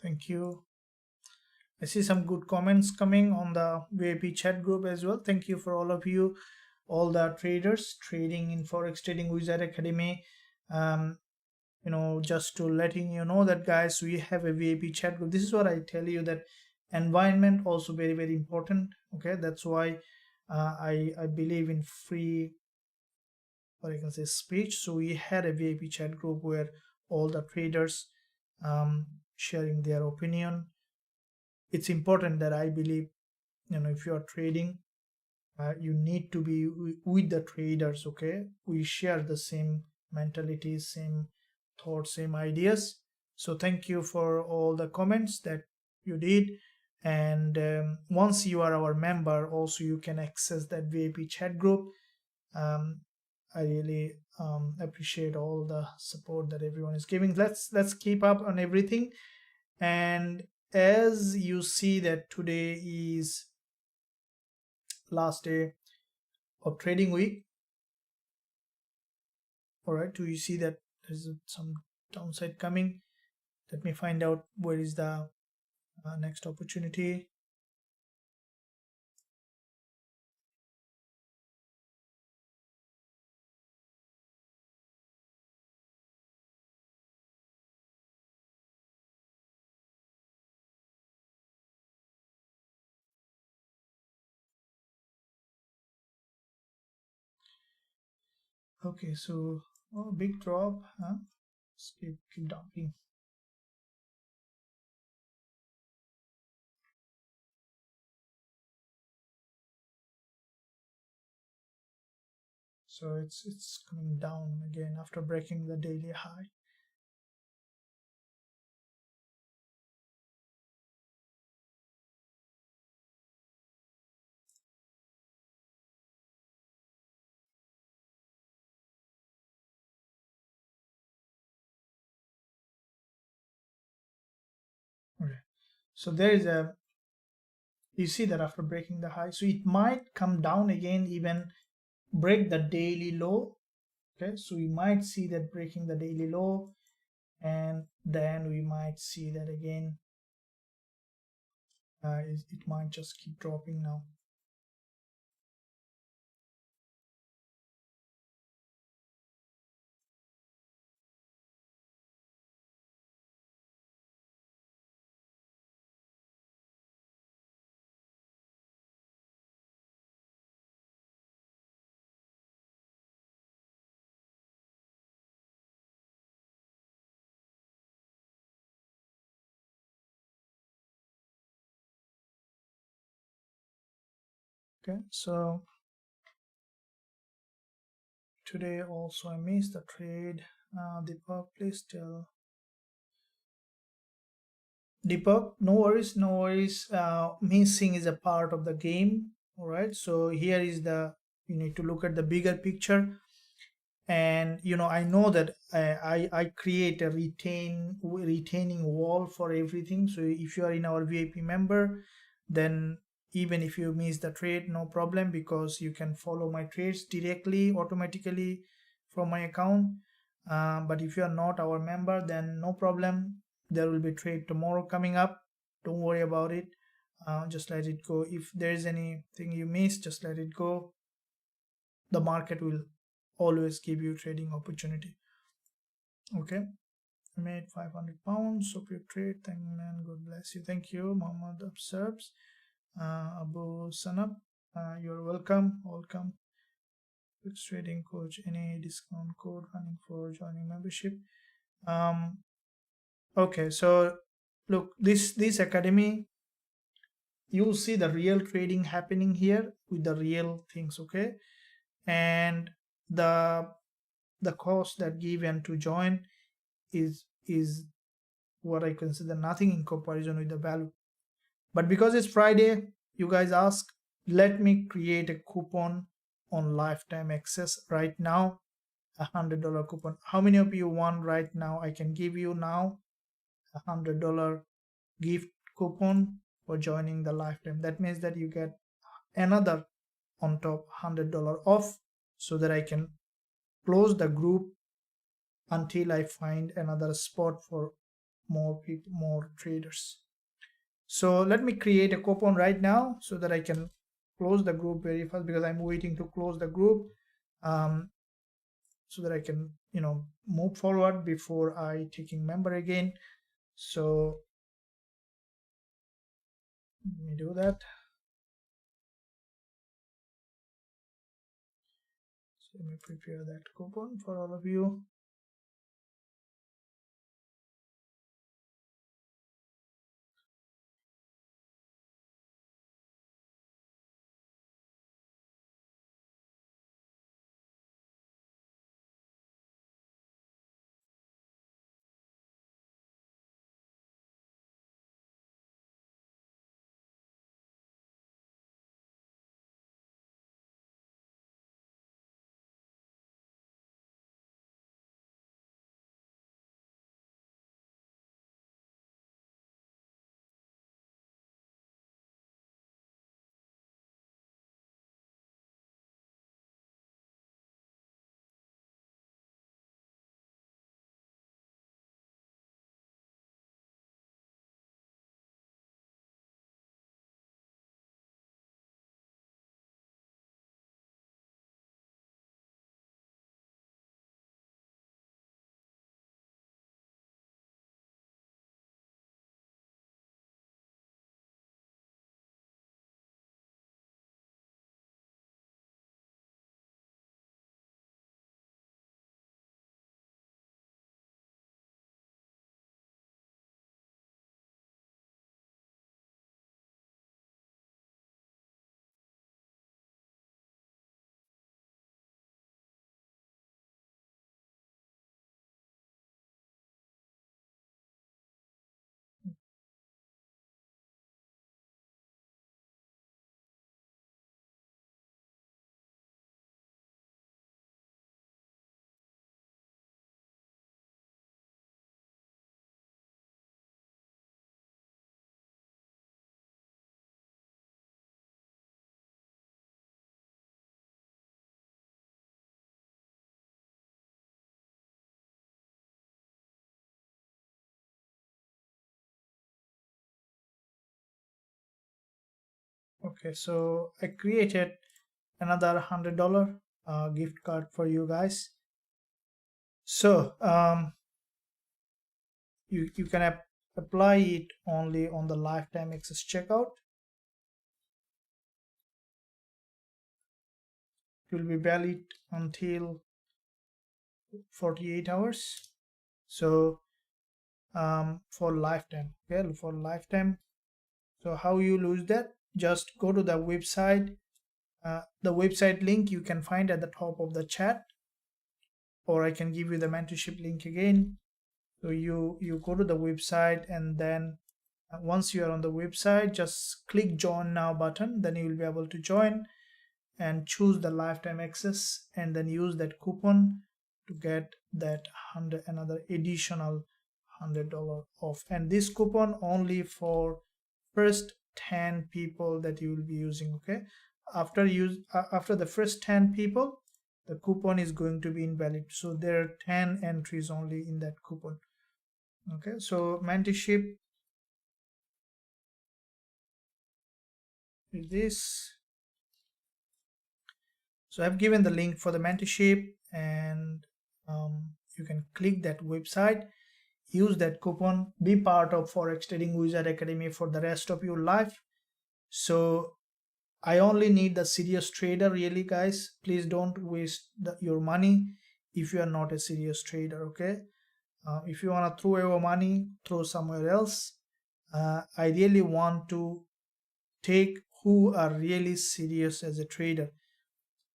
Speaker 1: Thank you. I see some good comments coming on the VIP chat group as well. Thank you for all of you, all the traders trading in Forex Trading Wizard Academy. Um, just to letting you know that, guys, we have a VIP chat group. This is what I tell you, that environment also very, very important. Okay, that's why I believe in free, or I can say, speech. So we had a VIP chat group where all the traders sharing their opinion. It's important that I believe, if you are trading, you need to be with the traders. Okay, we share the same mentality, same thoughts, same ideas. So thank you for all the comments that you did. And once you are our member, also you can access that VIP chat group. um, I really appreciate all the support that everyone is giving. Let's keep up on everything. And as you see that today is last day of trading week. All right, do you see that there's some downside coming? Let me find out where is the next opportunity. Okay, so big drop, huh? Let's keep dumping. So it's coming down again after breaking the daily high. Okay, so there is a, you see that after breaking the high, so it might come down again, even break the daily low. Okay, so we might see that breaking the daily low, and then we might see that again. It might just keep dropping now. Okay, so today also I missed the trade. Deepak, please tell. Deepak, no worries, no worries. Missing is a part of the game. All right. So here is the, you need to look at the bigger picture. And I know that I create a retaining wall for everything. So if you are in our VIP member, then even if you miss the trade, no problem, because you can follow my trades directly automatically from my account. But if you are not our member, then no problem, there will be trade tomorrow coming up. Don't worry about it. Just let it go. If there is anything you miss, just let it go. The market will always give you trading opportunity. Okay, I made 500 pounds. Hope you trade. Thank you, man. God bless you. Thank you. Muhammad observes. Abu Sanab, you're welcome. Welcome. Fixed trading coach. Any discount code running for joining membership? Okay, so look, this academy, you'll see the real trading happening here with the real things. Okay, and the cost that given to join is what I consider nothing in comparison with the value. But because it's Friday, you guys ask, let me create a coupon on lifetime access right now, $100 coupon. How many of you want right now? I can give you now $100 gift coupon for joining the lifetime. That means that you get another on top $100 off, so that I can close the group until I find another spot for more people, more traders. So let me create a coupon right now so that I can close the group very fast, because I'm waiting to close the group so that I can move forward before I taking member again. So let me do that. So let me prepare that coupon for all of you. Okay, so I created another $100 gift card for you guys. So you can apply it only on the lifetime access checkout. It will be valid until 48 hours. So for lifetime. Okay, for lifetime. So how you lose that? Just go to the website. The website link you can find at the top of the chat. or I can give you the mentorship link again. So you go to the website, and then once you are on the website, just click join now button, then you will be able to join and choose the lifetime access, and then use that coupon to get that another additional $100 off. And this coupon only for first 10 people that you will be using. Okay, after the first 10 people, the coupon is going to be invalid. So there are 10 entries only in that coupon. Okay, so mentorship is this. So I've given the link for the mentorship, and you can click that website, use that coupon, be part of Forex Trading Wizard Academy for the rest of your life. So I only need the serious trader, really, guys. Please don't waste your money if you are not a serious trader. Okay, if you want to throw your money, throw somewhere else. I really want to take who are really serious as a trader,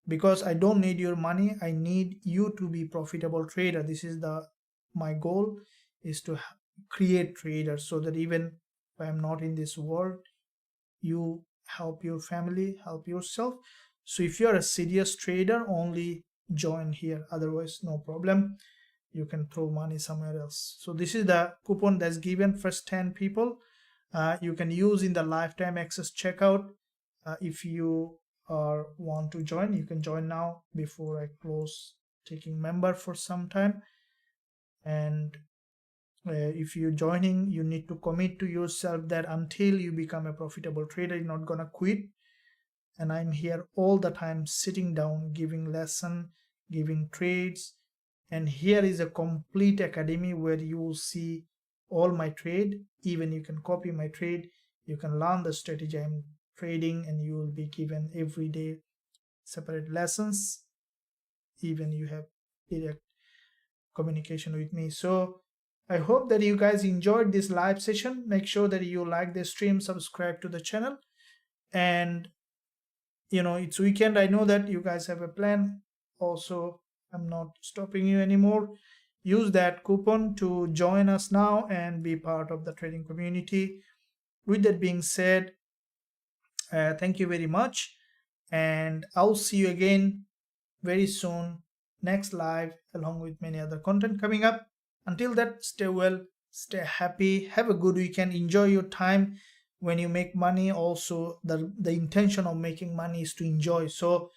Speaker 1: because I don't need your money. I need you to be profitable trader. This is my goal, is to create traders, so that even if I'm not in this world, you help your family, help yourself. So if you're a serious trader, only join here, otherwise no problem, you can throw money somewhere else. So this is the coupon that's given first 10 people. You can use in the lifetime access checkout. If you want to join, you can join now before I close taking member for some time. And if you're joining, you need to commit to yourself that until you become a profitable trader, you're not gonna quit. And I'm here all the time, sitting down, giving lesson, giving trades. And here is a complete academy where you will see all my trade. Even you can copy my trade, you can learn the strategy I'm trading, and you will be given every day separate lessons. Even you have direct communication with me. So I hope that you guys enjoyed this live session. Make sure that you like the stream, subscribe to the channel. And it's weekend. I know that you guys have a plan. Also, I'm not stopping you anymore. Use that coupon to join us now and be part of the trading community. With that being said, thank you very much, and I'll see you again very soon, next live, along with many other content coming up. Until that, stay well, stay happy, have a good weekend, enjoy your time. When you make money, also the intention of making money is to enjoy. So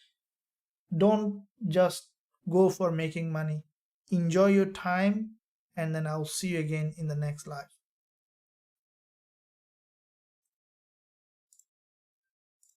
Speaker 1: don't just go for making money, enjoy your time, and then I'll see you again in the next live.